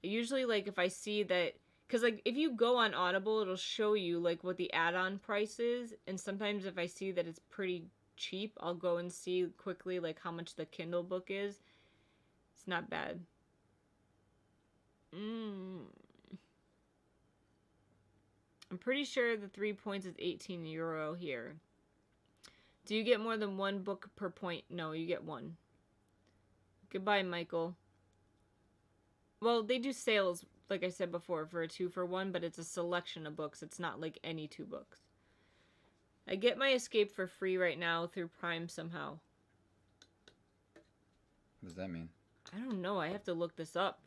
Usually like if I see that, because like if you go on Audible, it'll show you like what the add-on price is. And sometimes if I see that it's pretty cheap, I'll go and see quickly like how much the Kindle book is. It's not bad. I'm pretty sure the 3 points is €18 here. Do you get more than 1 book per point? No, you get 1. Goodbye, Michael. Well, they do sales, like I said before, for a 2-for-1, but it's a selection of books. It's not like any 2 books. I get my Escape for free right now through Prime somehow. What does that mean? I don't know. I have to look this up.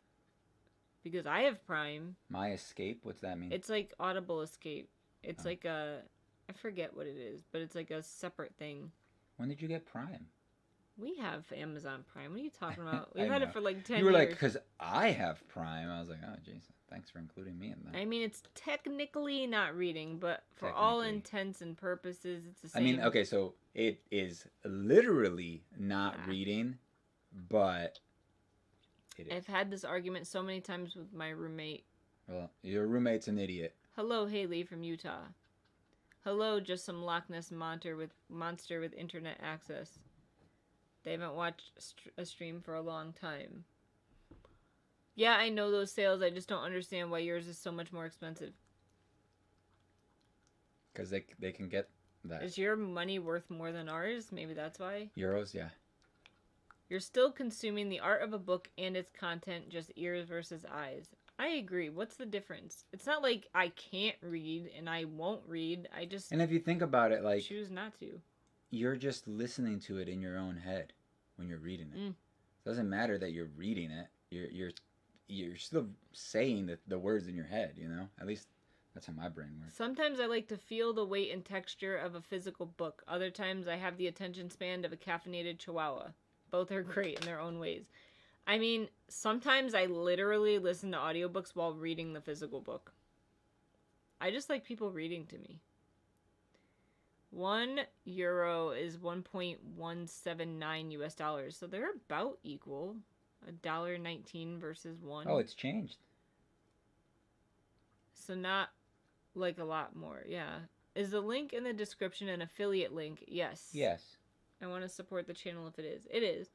Because I have Prime. My Escape? What's that mean? It's like Audible Escape. It's like a... I forget what it is, but it's like a separate thing. When did you get Prime? We have Amazon Prime. What are you talking about? We've had it for like 10 years. You were like, because I have Prime. I was like, oh, Jason, thanks for including me in that. I mean, it's technically not reading, but for all intents and purposes, it's the same. I mean, okay, so it is literally not reading, but it is. I've had this argument so many times with my roommate. Well, your roommate's an idiot. Hello, Haley from Utah. Hello, just some Loch Ness monster with internet access. They haven't watched a stream for a long time. Yeah, I know those sales. I just don't understand why yours is so much more expensive. Because they can get that. Is your money worth more than ours? Maybe that's why. Euros, yeah. You're still consuming the art of a book and its content, just ears versus eyes. I agree. What's the difference? It's not like I can't read and I won't read. I just... And if you think about it, like... choose not to. You're just listening to it in your own head when you're reading it. It doesn't matter that you're reading it. You're still saying the words in your head, you know? At least that's how my brain works. Sometimes I like to feel the weight and texture of a physical book. Other times I have the attention span of a caffeinated chihuahua. Both are great in their own ways. I mean, sometimes I literally listen to audiobooks while reading the physical book. I just like people reading to me. €1 is $1.179 US, so they're about equal. $1.19 versus 1. Oh, it's changed. So not like a lot more, yeah. Is the link in the description an affiliate link? Yes. Yes. I want to support the channel if it is. It is.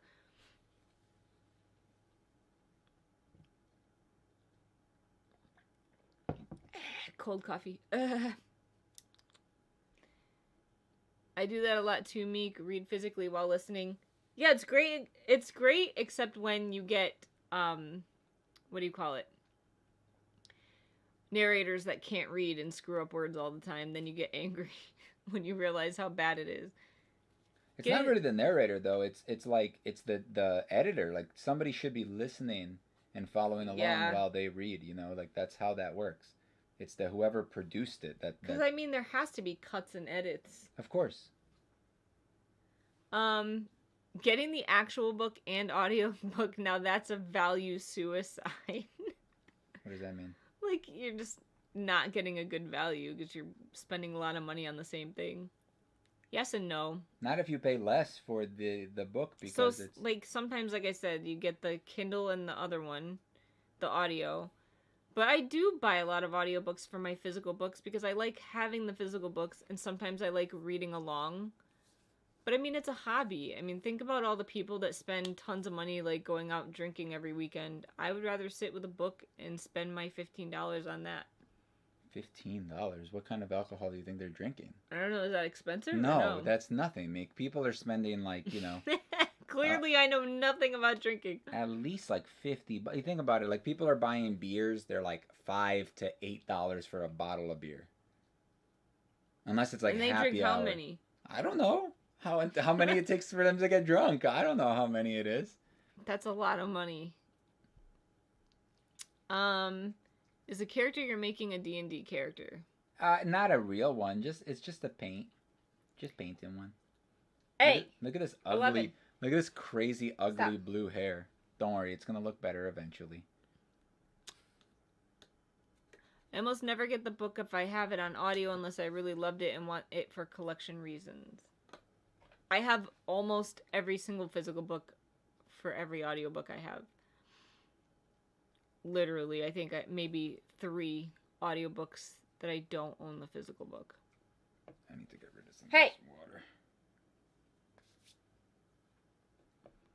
Cold coffee. I do that a lot too, Meek. Read physically while listening. Yeah, it's great. It's great, except when you get, what do you call it? Narrators that can't read and screw up words all the time. Then you get angry when you realize how bad it is. It's not really the narrator though. It's like it's the editor. Like somebody should be listening and following along while they read. You know, like that's how that works. It's the whoever produced it that. Because I mean, there has to be cuts and edits. Of course. Getting the actual book and audio book, now that's a value suicide. What does that mean? Like, you're just not getting a good value because you're spending a lot of money on the same thing. Yes and no. Not if you pay less for the book because so, it's... like, sometimes, like I said, you get the Kindle and the other one, the audio. But I do buy a lot of audiobooks for my physical books because I like having the physical books and sometimes I like reading along. But I mean, it's a hobby. I mean, think about all the people that spend tons of money, like, going out drinking every weekend. I would rather sit with a book and spend my $15 on that. $15? What kind of alcohol do you think they're drinking? I don't know. Is that expensive? No, that's nothing. People are spending, like, you know... Clearly, I know nothing about drinking. At least, like, $50. But you think about it, like, people are buying beers. They're, like, $5 to $8 for a bottle of beer. Unless it's, like, happy hour. And they drink how many? I don't know. How many it takes for them to get drunk. I don't know how many it is. That's a lot of money. Is the character you're making a D&D character? Not a real one. It's just a paint. Just painting one. Hey! Look at this ugly... 11. Look at this crazy, ugly blue hair. Don't worry, it's gonna look better eventually. I almost never get the book if I have it on audio unless I really loved it and want it for collection reasons. I have almost every single physical book for every audiobook I have. Literally, I think maybe 3 audiobooks that I don't own the physical book. I need to get rid of some of this water.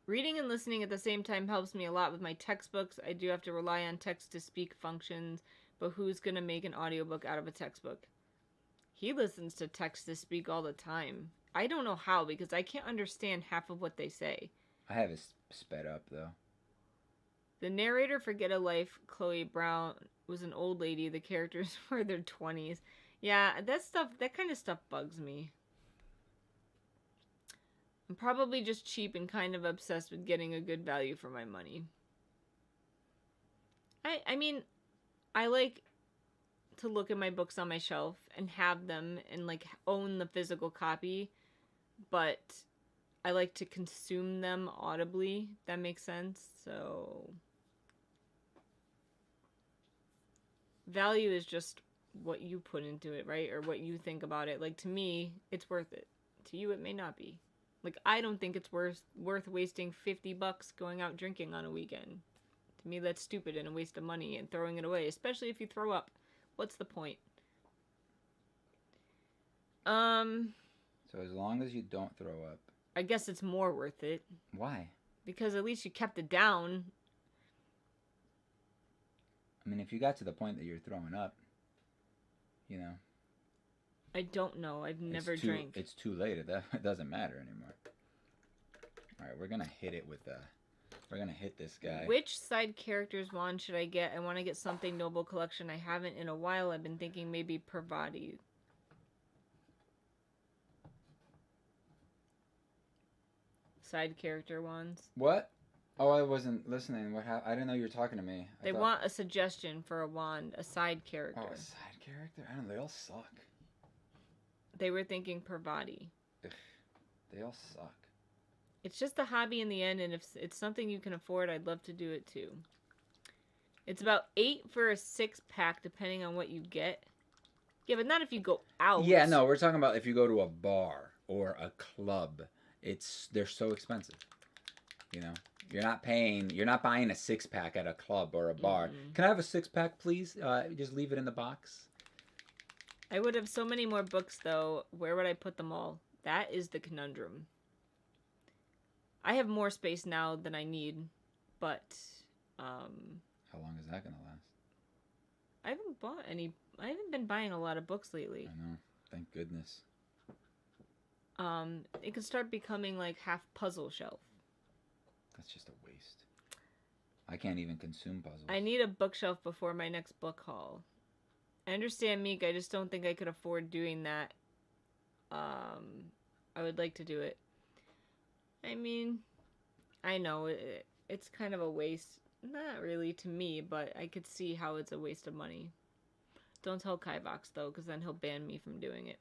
Reading and listening at the same time helps me a lot with my textbooks. I do have to rely on text-to-speak functions, but who's going to make an audiobook out of a textbook? He listens to text-to-speak all the time. I don't know how, because I can't understand half of what they say. I have it sped up, though. The narrator for Get a Life, Chloe Brown, was an old lady. The characters were in their 20s. Yeah, that kind of stuff bugs me. I'm probably just cheap and kind of obsessed with getting a good value for my money. I mean, I like to look at my books on my shelf and have them and, like, own the physical copy, but I like to consume them audibly, if that makes sense. So value is just what you put into it, right? Or what you think about it. Like, to me, it's worth it. To you, it may not be. Like, I don't think it's worth wasting $50 going out drinking on a weekend. To me, that's stupid and a waste of money and throwing it away, especially if you throw up. What's the point? So as long as you don't throw up. I guess it's more worth it. Why? Because at least you kept it down. I mean, if you got to the point that you're throwing up, you know. I don't know. I've never drank. It's too late. It doesn't matter anymore. All right, we're going to hit it with we're going to hit this guy. Which side characters wand should I get? I want to get something Noble Collection. I haven't in a while. I've been thinking maybe Parvati. Side character wands. What? Oh, I wasn't listening. I didn't know you were talking to me. They want a suggestion for a wand, a side character. Oh, a side character? I don't know. They all suck. They were thinking Parvati. Ugh, they all suck. It's just a hobby in the end, and if it's something you can afford, I'd love to do it too. It's about $8 for a 6-pack, depending on what you get. Yeah, but not if you go out. Yeah, no, we're talking about if you go to a bar or a club. They're so expensive. You know, you're not buying a 6-pack at a club or a bar. Mm-hmm. Can I have a 6-pack, please? Just leave it in the box. I would have so many more books, though. Where would I put them all? That is the conundrum. I have more space now than I need, but... How long is that going to last? I haven't bought any. I haven't been buying a lot of books lately. I know. Thank goodness. It could start becoming like half puzzle shelf. That's just a waste. I can't even consume puzzles. I need a bookshelf before my next book haul. I understand, Meek. I just don't think I could afford doing that. I would like to do it. I mean, I know it's kind of a waste. Not really to me, but I could see how it's a waste of money. Don't tell Kivox, though, because then he'll ban me from doing it.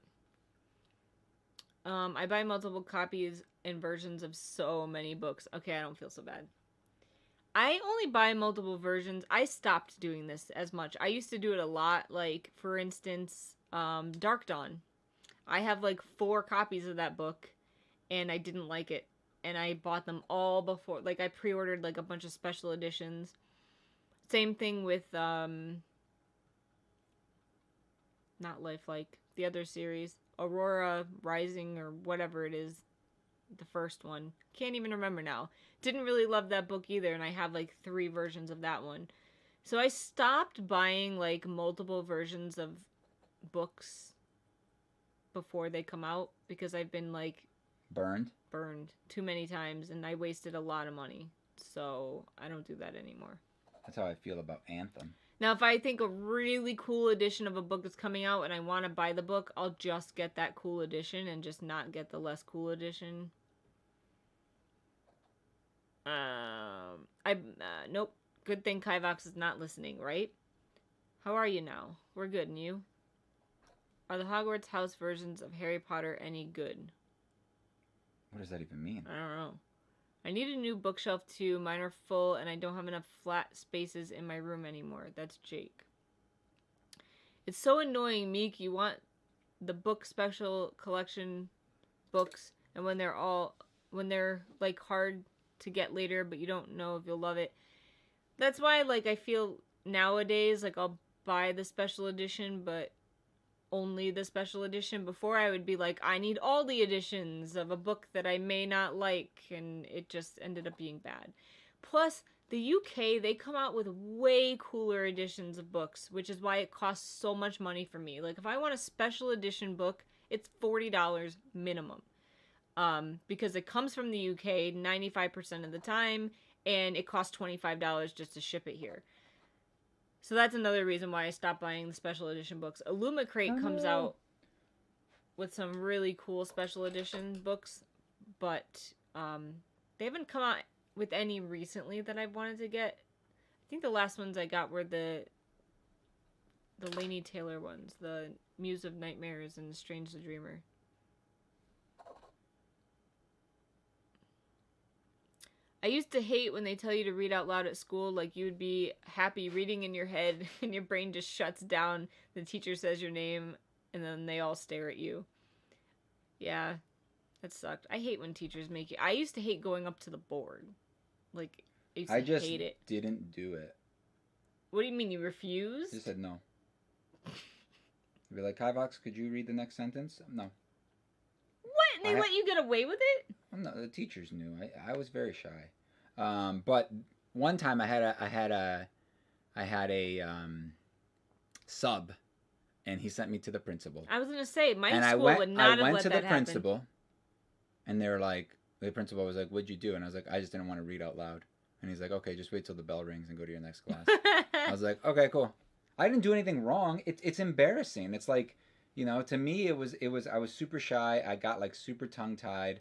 I buy multiple copies and versions of so many books. Okay, I don't feel so bad. I only buy multiple versions. I stopped doing this as much. I used to do it a lot. Like, for instance, Dark Dawn. I have like 4 copies of that book, and I didn't like it. And I bought them all before. Like, I pre-ordered like a bunch of special editions. Same thing with, not Lifelike, the other series. Aurora Rising or whatever it is. The first one. Can't even remember now. Didn't really love that book either, and I have like 3 versions of that one. So I stopped buying like multiple versions of books before they come out because I've been like Burned too many times, and I wasted a lot of money. So I don't do that anymore. That's how I feel about Anthem. Now, if I think a really cool edition of a book is coming out and I want to buy the book, I'll just get that cool edition and just not get the less cool edition. Nope. Good thing Kivox is not listening, right? How are you now? We're good, and you? Are the Hogwarts house versions of Harry Potter any good? What does that even mean? I don't know. I need a new bookshelf too. Mine are full and I don't have enough flat spaces in my room anymore. That's Jake. It's so annoying, Meek. You want the book special collection books, and when they're like hard to get later, but you don't know if you'll love it. That's why like I feel nowadays like I'll buy the special edition, but only the special edition. Before I would be like, I need all the editions of a book that I may not like, and it just ended up being bad. Plus, the UK, they come out with way cooler editions of books, which is why it costs so much money for me. Like, if I want a special edition book, it's $40 minimum. Because it comes from the UK 95% of the time, and it costs $25 just to ship it here. So that's another reason why I stopped buying the special edition books. Illumicrate comes out with some really cool special edition books, but they haven't come out with any recently that I've wanted to get. I think the last ones I got were the Laini Taylor ones, the Muse of Nightmares and Strange the Dreamer. I used to hate when they tell you to read out loud at school, like you would be happy reading in your head and your brain just shuts down. The teacher says your name and then they all stare at you. Yeah, that sucked. I hate when teachers make you. I used to hate going up to the board. Like, I just hate it. Didn't do it. What do you mean, you refused? I just said no. I'd be like, Kivox, could you read the next sentence? No. What? They let you get away with it? No, the teachers knew. I was very shy. But one time I had a sub, and he sent me to the principal. I was gonna say my school would not have let that happen. I went to the principal, and they were like, the principal was like, "What'd you do?" And I was like, "I just didn't want to read out loud." And he's like, "Okay, just wait till the bell rings and go to your next class." I was like, "Okay, cool." I didn't do anything wrong. It's embarrassing. It's like, you know, to me it was I was super shy. I got like super tongue tied.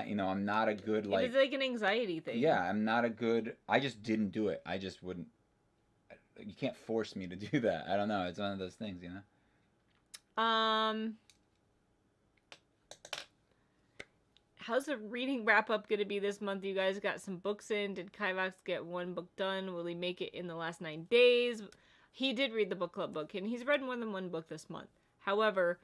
You know, I'm not a good like. It's like an anxiety thing. Yeah, I'm not a good. I just didn't do it. I just wouldn't. You can't force me to do that. I don't know. It's one of those things, you know. How's the reading wrap up gonna be this month? You guys got some books in. Did Kivox get one book done? Will he make it in the last 9 days? He did read the book club book, and he's read more than one book this month. However,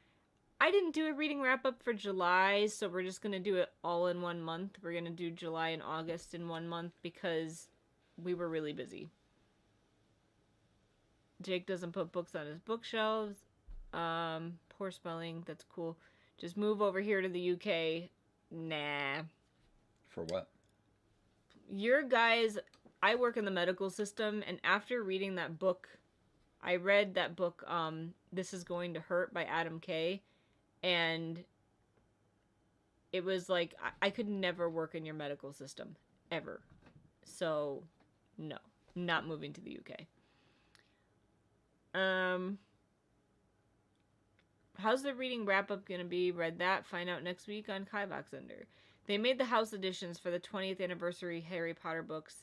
I didn't do a reading wrap-up for July, so we're just going to do it all in 1 month. We're going to do July and August in 1 month because we were really busy. Jake doesn't put books on his bookshelves. Poor spelling. That's cool. Just move over here to the UK. Nah. For what? Your guys... I work in the medical system, and after reading that book I read that book, This Is Going to Hurt by Adam Kay, and it was like, I could never work in your medical system, ever. So, no, not moving to the UK. How's the reading wrap-up gonna be? Read that. Find out next week on Kivox Under. They made the house editions for the 20th anniversary Harry Potter books.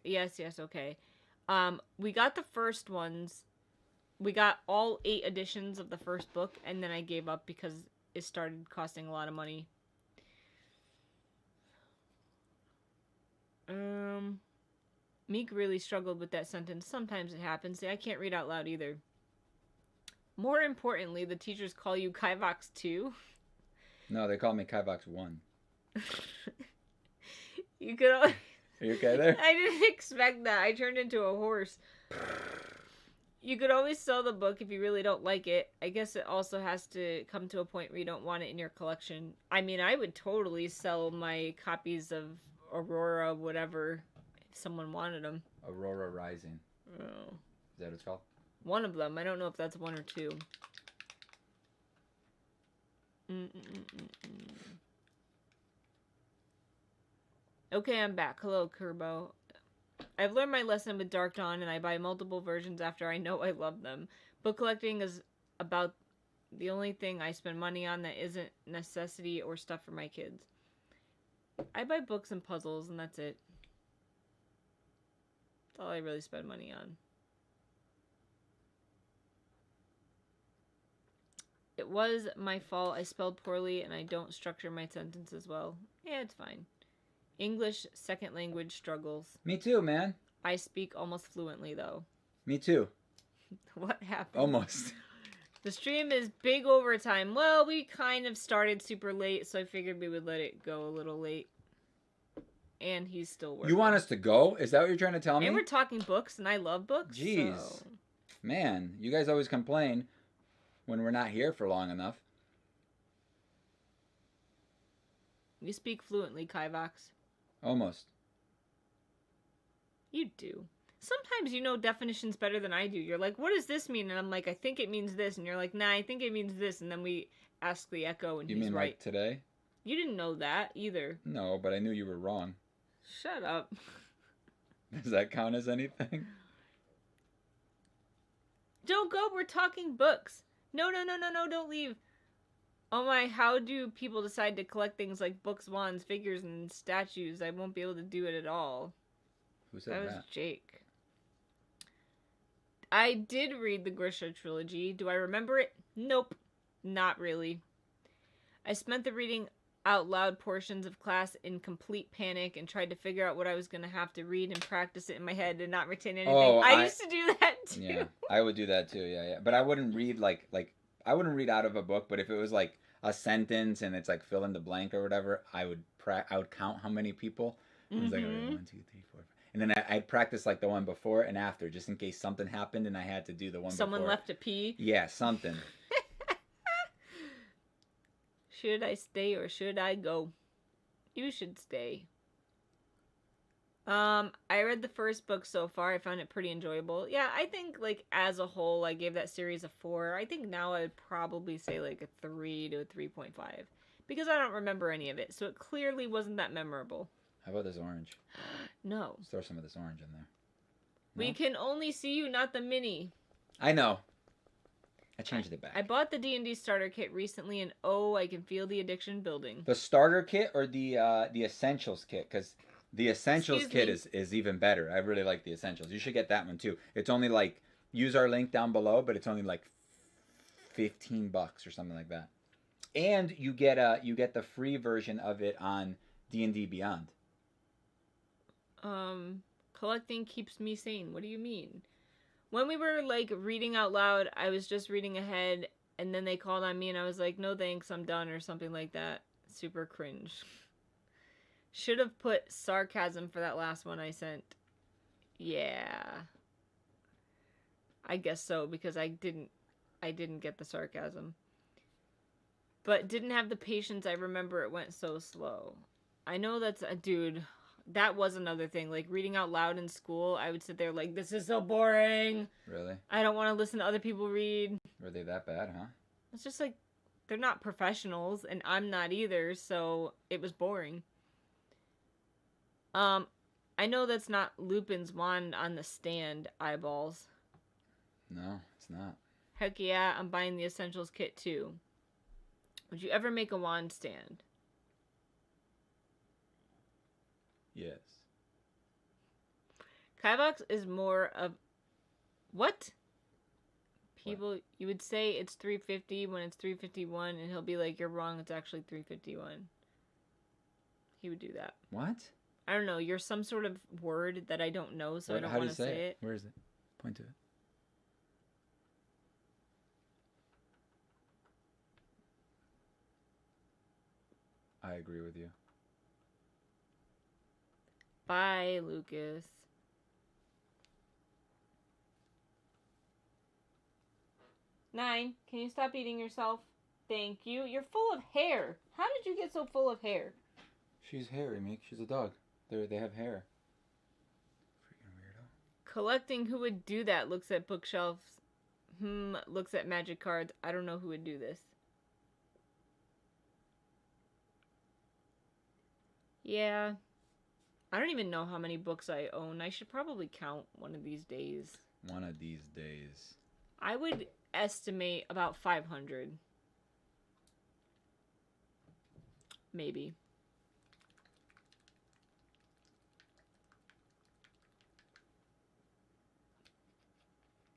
Yes, okay. We got the first ones. We got all 8 editions of the first book, and then I gave up because it started costing a lot of money. Meek really struggled with that sentence. Sometimes it happens. See, I can't read out loud either. More importantly, the teachers call you Kivox 2. No, they call me Kivox 1. You could. Are you okay there? I didn't expect that. I turned into a horse. You could always sell the book if you really don't like it. I guess it also has to come to a point where you don't want it in your collection. I mean, I would totally sell my copies of Aurora, whatever, if someone wanted them. Aurora Rising. Oh. Is that what it's called? One of them. I don't know if that's 1 or 2. Okay, I'm back. Hello, Kerbo. I've learned my lesson with Dark Dawn, and I buy multiple versions after I know I love them. Book collecting is about the only thing I spend money on that isn't necessity or stuff for my kids. I buy books and puzzles, and that's it. That's all I really spend money on. It was my fault. I spelled poorly, and I don't structure my sentences well. Yeah, it's fine. English, second language struggles. Me too, man. I speak almost fluently, though. Me too. What happened? Almost. The stream is big overtime. Well, we kind of started super late, so I figured we would let it go a little late. And he's still working. You want us to go? Is that what you're trying to tell me? And we're talking books, and I love books. Jeez. So. Man, you guys always complain when we're not here for long enough. You speak fluently, Kivox. Almost. You do. Sometimes you know definitions better than I do. You're like, what does this mean? And I'm like, I think it means this. And you're like, nah, I think it means this. And then we ask the echo, and you he's mean right. Like today? You didn't know that either. No, but I knew you were wrong. Shut up. Does that count as anything? Don't go. We're talking books. No, don't leave. Oh my, how do people decide to collect things like books, wands, figures, and statues? I won't be able to do it at all. Who said that? That was Jake. I did read the Grisha Trilogy. Do I remember it? Nope. Not really. I spent the reading out loud portions of class in complete panic and tried to figure out what I was going to have to read and practice it in my head and not retain anything. Oh, I used to do that too. Yeah, I would do that too. Yeah. But I wouldn't read like I wouldn't read out of a book. But if it was like a sentence and it's like fill in the blank or whatever, I would count how many people. It was like, okay, 1, 2, 3, 4, 5. And then I'd practice like the one before and after, just in case something happened and I had to do the one Someone before. left a pee. Yeah, something. Should I stay or should I go? You should stay. I read the first book so far. I found it pretty enjoyable. Yeah, I think like as a whole, I gave that series a 4. I think now I would probably say like a 3 to a 3.5 because I don't remember any of it. So it clearly wasn't that memorable. How about this orange? No. Let's throw some of this orange in there. No? We can only see you, not the mini. I know. I changed it back. I bought the D&D starter kit recently, and oh, I can feel the addiction building. The starter kit or the essentials kit? Because the essentials kit is even better. I really like the essentials. You should get that one too. It's only like, use our link down below, but it's only like $15 or something like that. And you get the free version of it on D&D Beyond. Collecting keeps me sane. What do you mean? When we were like reading out loud, I was just reading ahead, and then they called on me, and I was like, no thanks, I'm done, or something like that. Super cringe. Should have put sarcasm for that last one I sent. Yeah. I guess so, because I didn't get the sarcasm. But didn't have the patience. I remember it went so slow. I know that's a dude. that was another thing. Like, reading out loud in school, I would sit there like, this is so boring. Really? I don't want to listen to other people read. Were they that bad, huh? It's just like, they're not professionals, and I'm not either, so it was boring. I know that's not Lupin's wand on the stand, eyeballs. No, it's not. Heck yeah, I'm buying the Essentials kit too. Would you ever make a wand stand? Yes. Kivox is more of... What? People, you would say it's 350 when it's 351, and he'll be like, you're wrong, it's actually 351. He would do that. What? I don't know, you're some sort of word that I don't know, so I don't want to say it. Where is it? Point to it. I agree with you. Bye, Lucas. Nine, can you stop eating yourself? Thank you. You're full of hair. How did you get so full of hair? She's hairy, Meek. She's a dog. They have hair. Freaking weirdo. Collecting who would do that looks at bookshelves. Looks at magic cards. I don't know who would do this. Yeah. I don't even know how many books I own. I should probably count one of these days. One of these days. I would estimate about 500. Maybe.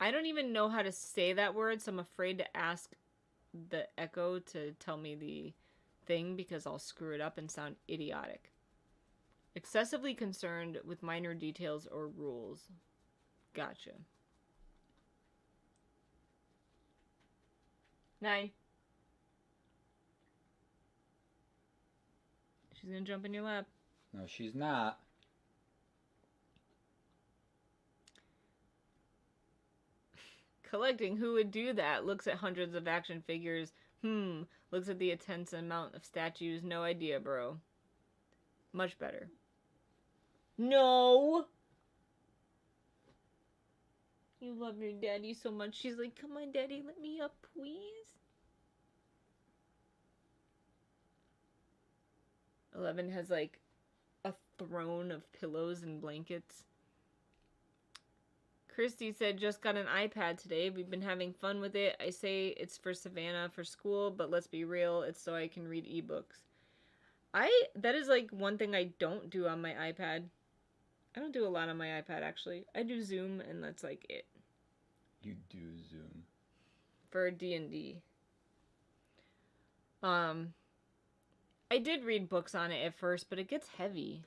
I don't even know how to say that word, so I'm afraid to ask the Echo to tell me the thing because I'll screw it up and sound idiotic. Excessively concerned with minor details or rules. Gotcha. 9. She's gonna jump in your lap. No, she's not. Collecting who would do that. Looks at hundreds of action figures. Looks at the intense amount of statues. No idea, bro. Much better. No! You love your daddy so much. She's like, come on, daddy, let me up, please. 11 has like a throne of pillows and blankets. Christy said, just got an iPad today. We've been having fun with it. I say it's for Savannah for school, but let's be real, it's so I can read ebooks. That is like one thing I don't do on my iPad. I don't do a lot on my iPad, actually. I do Zoom, and that's like it. You do Zoom. For D&D. I did read books on it at first, but it gets heavy.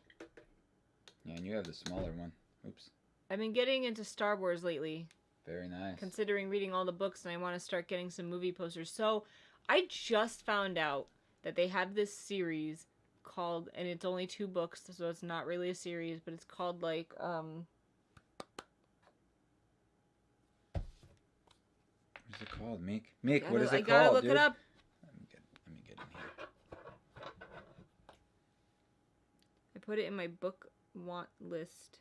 Yeah, and you have the smaller one. Oops. I've been getting into Star Wars lately. Very nice. Considering reading all the books, and I want to start getting some movie posters. So, I just found out that they have this series called, and it's only 2 books, so it's not really a series, but it's called, like, What is it called, Meek? Meek, what is it called, I gotta look dude? it up. Let me get in here. I put it in my book want list.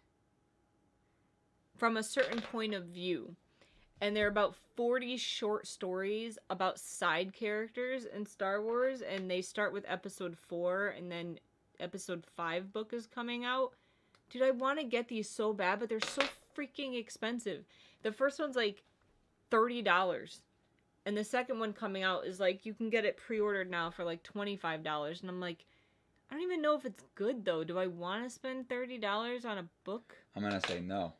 From a certain point of view. And there are about 40 short stories about side characters in Star Wars. And they start with episode 4. And then episode 5 book is coming out. Dude, I want to get these so bad. But they're so freaking expensive. The first one's like $30. And the second one coming out is like, you can get it pre-ordered now for like $25. And I'm like, I don't even know if it's good though. Do I want to spend $30 on a book? I'm going to say no.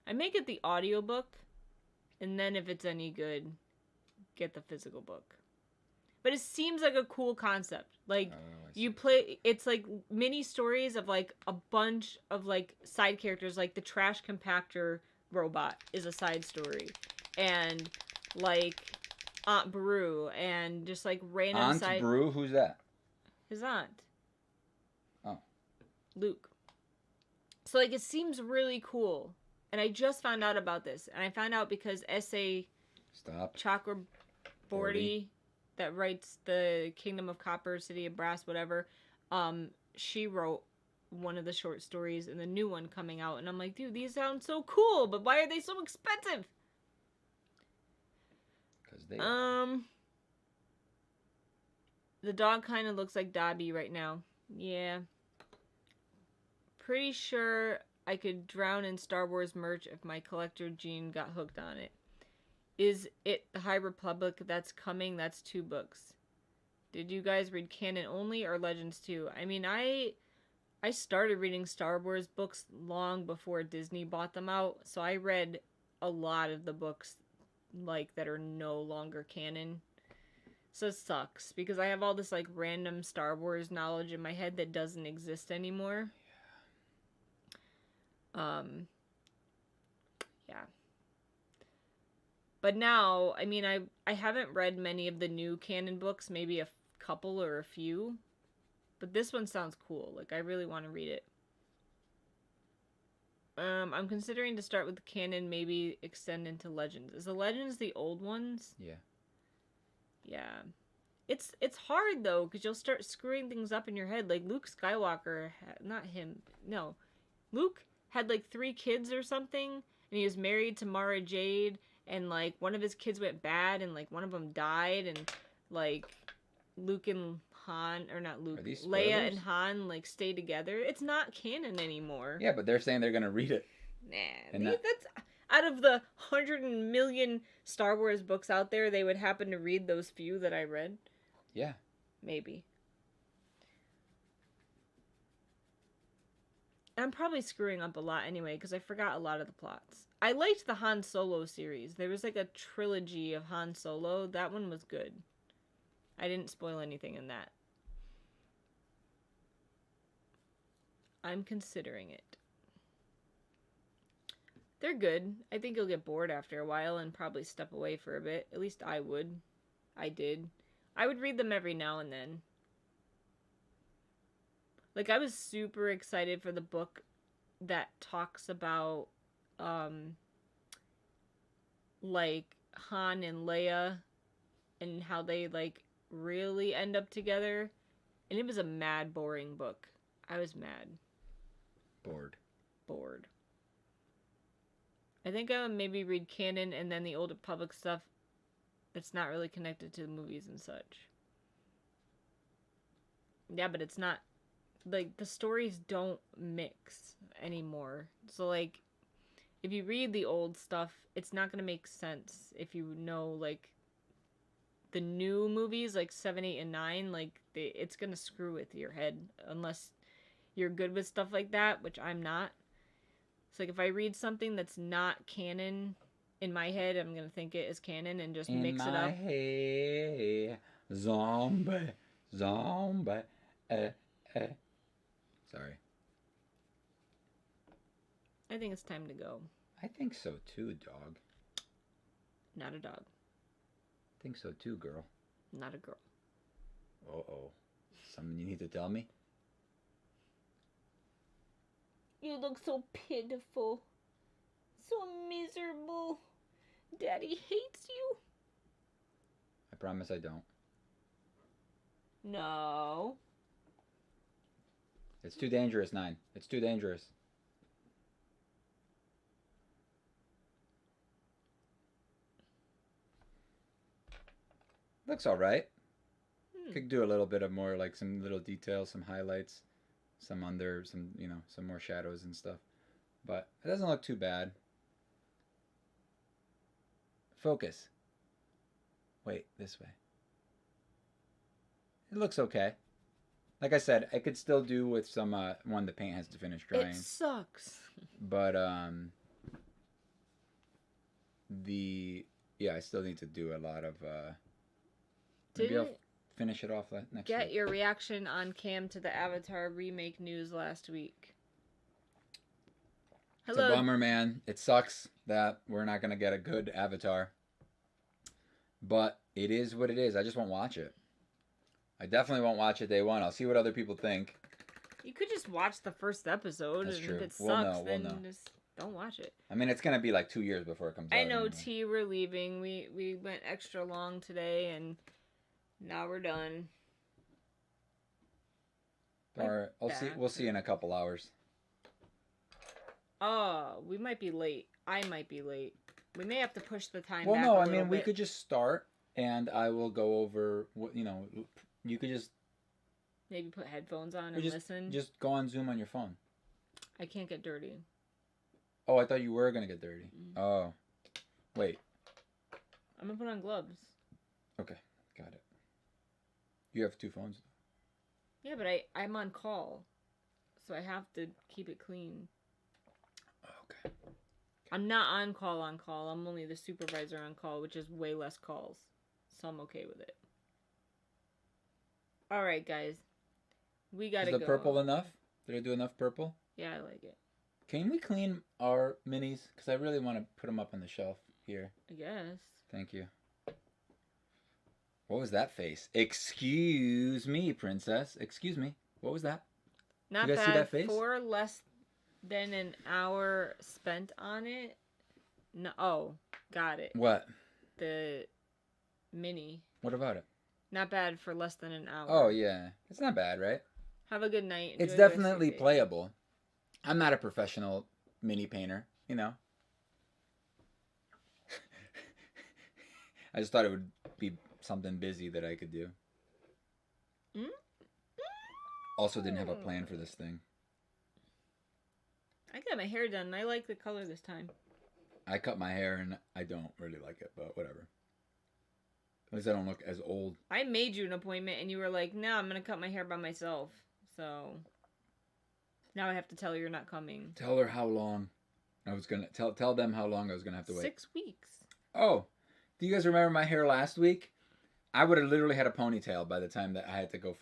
I may get the audiobook, and then if it's any good, get the physical book. But it seems like a cool concept. Like, you play, it's like mini stories of like a bunch of like side characters, like the trash compactor robot is a side story. And like Aunt Beru, and just like random Aunt Beru? Who's that? His aunt. Oh. Luke. So like it seems really cool. And I just found out about this. And I found out because S.A. Chakraborty, that writes the Kingdom of Copper, City of Brass, whatever, she wrote one of the short stories in the new one coming out, and I'm like, dude, these sound so cool, but why are they so expensive? Because they The dog kind of looks like Dobby right now. Yeah. Pretty sure I could drown in Star Wars merch if my collector gene got hooked on it. Is it the High Republic that's coming? That's 2 books. Did you guys read canon only or Legends too? I mean, I started reading Star Wars books long before Disney bought them out, so I read a lot of the books like that are no longer canon. So it sucks because I have all this like random Star Wars knowledge in my head that doesn't exist anymore. Yeah. But now, I mean, I haven't read many of the new canon books, maybe a couple or a few. But this one sounds cool. Like, I really want to read it. I'm considering to start with the canon, maybe extend into Legends. Is the Legends the old ones? Yeah. Yeah. It's hard, though, because you'll start screwing things up in your head. Like, Luke Skywalker, not him, no. Luke had, like, 3 kids or something, and he was married to Mara Jade, and, like, one of his kids went bad, and, like, one of them died, and, like, Luke and Han, or not Luke, Leia and Han, like, stay together. It's not canon anymore. Yeah, but they're saying they're going to read it. Nah, that's... Out of the 100 million Star Wars books out there, they would happen to read those few that I read. Yeah. Maybe. I'm probably screwing up a lot anyway, because I forgot a lot of the plots. I liked the Han Solo series. There was like a trilogy of Han Solo. That one was good. I didn't spoil anything in that. I'm considering it. They're good. I think you'll get bored after a while and probably step away for a bit. At least I would. I did. I would read them every now and then. Like, I was super excited for the book that talks about, like, Han and Leia and how they, like, really end up together. And it was a mad boring book. I was mad. Bored. I think I would maybe read canon and then the Old Republic stuff that's not really connected to the movies and such. Yeah, but it's not... Like, the stories don't mix anymore. So, like, if you read the old stuff, it's not going to make sense if you know, like, the new movies, like 7, 8, and 9, like, it's going to screw with your head unless you're good with stuff like that, which I'm not. So, like, if I read something that's not canon in my head, I'm going to think it is canon and just mix it up. In my head, zombie. Sorry. I think it's time to go. I think so too, dog. Not a dog. I think so too, girl. Not a girl. Uh-oh. Something you need to tell me? You look so pitiful. So miserable. Daddy hates you. I promise I don't. No. It's too dangerous, 9. It's too dangerous. Looks alright. Could do a little bit of more, like, some little details, some highlights, some under, some, you know, some more shadows and stuff. But it doesn't look too bad. Focus. Wait, this way. It looks okay. Like I said, I could still do with some, one the paint has to finish drying. It sucks. But, yeah, I still need to do a lot of, maybe I'll finish it off next week. Get your reaction on Cam to the Avatar remake news last week. Hello. It's a bummer, man. It sucks that we're not going to get a good Avatar. But it is what it is. I just won't watch it. I definitely won't watch it day one. I'll see what other people think. You could just watch the first episode. That's and true. If it We'll sucks, know. then just don't watch it. I mean, it's going to be like 2 years before it comes out. I know, anyway. T, we're leaving. We went extra long today, and now we're done. Don't worry. We'll see in a couple hours. Oh, we might be late. I might be late. We may have to push the time Well, back no, a I little mean, we bit. could just start, and I will go over what, you know, you could just... Maybe put headphones on and listen. Just go on Zoom on your phone. I can't get dirty. Oh, I thought you were going to get dirty. Mm-hmm. Oh. Wait. I'm going to put on gloves. Okay, got it. You have 2 phones. Yeah, but I'm on call, so I have to keep it clean. Okay. I'm not on call. I'm only the supervisor on call, which is way less calls. So I'm okay with it. All right, guys. We got to go. Is the purple enough? Did I do enough purple? Yeah, I like it. Can we clean our minis? Because I really want to put them up on the shelf here. I guess. Thank you. What was that face? Excuse me, princess. Excuse me. What was that? Not you guys bad. See that face? For less than an hour spent on it. No. Oh, got it. What? The mini. What about it? Not bad for less than an hour. Oh, yeah. It's not bad, right? Have a good night. It's definitely playable. I'm not a professional mini painter, you know. I just thought it would be something busy that I could do. Also didn't have a plan for this thing. I got my hair done and I like the color this time. I cut my hair and I don't really like it, but whatever. At least I don't look as old. I made you an appointment and you were like, no, I'm going to cut my hair by myself. So now I have to tell her you're not coming. Tell her how long I was going to... Tell them how long I was going to have to wait. 6 weeks. Oh, do you guys remember my hair last week? I would have literally had a ponytail by the time that I had to go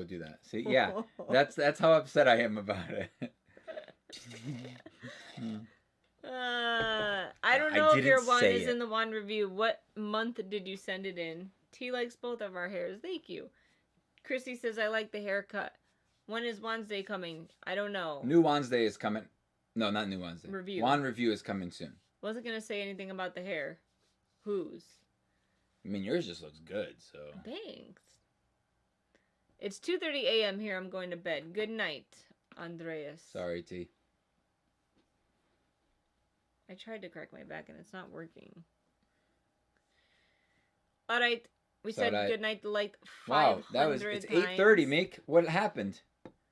do that. See, yeah, that's how upset I am about it. I don't know if your wand is in the wand review. What month did you send it in? T likes both of our hairs. Thank you. Chrissy says, I like the haircut. When is Wands Day coming? I don't know. New Wands Day is coming. No, not New Wands Day. Review. Wand review is coming soon. Wasn't going to say anything about the hair. Whose? I mean, yours just looks good, so. Thanks. It's 2:30 a.m. here. I'm going to bed. Good night, Andreas. Sorry, T. I tried to crack my back and it's not working. All right. We said good night to like 500 Wow, that was... It's times. 8:30, Meek. What happened?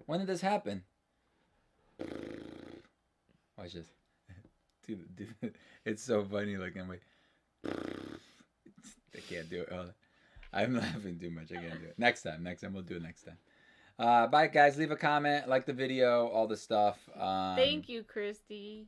When did this happen? Watch this. Dude, it's so funny looking. Wait. I can't do it. I'm laughing too much. I can't do it. Next time. We'll do it next time. Bye, guys. Leave a comment. Like the video. All the stuff. Thank you, Christy.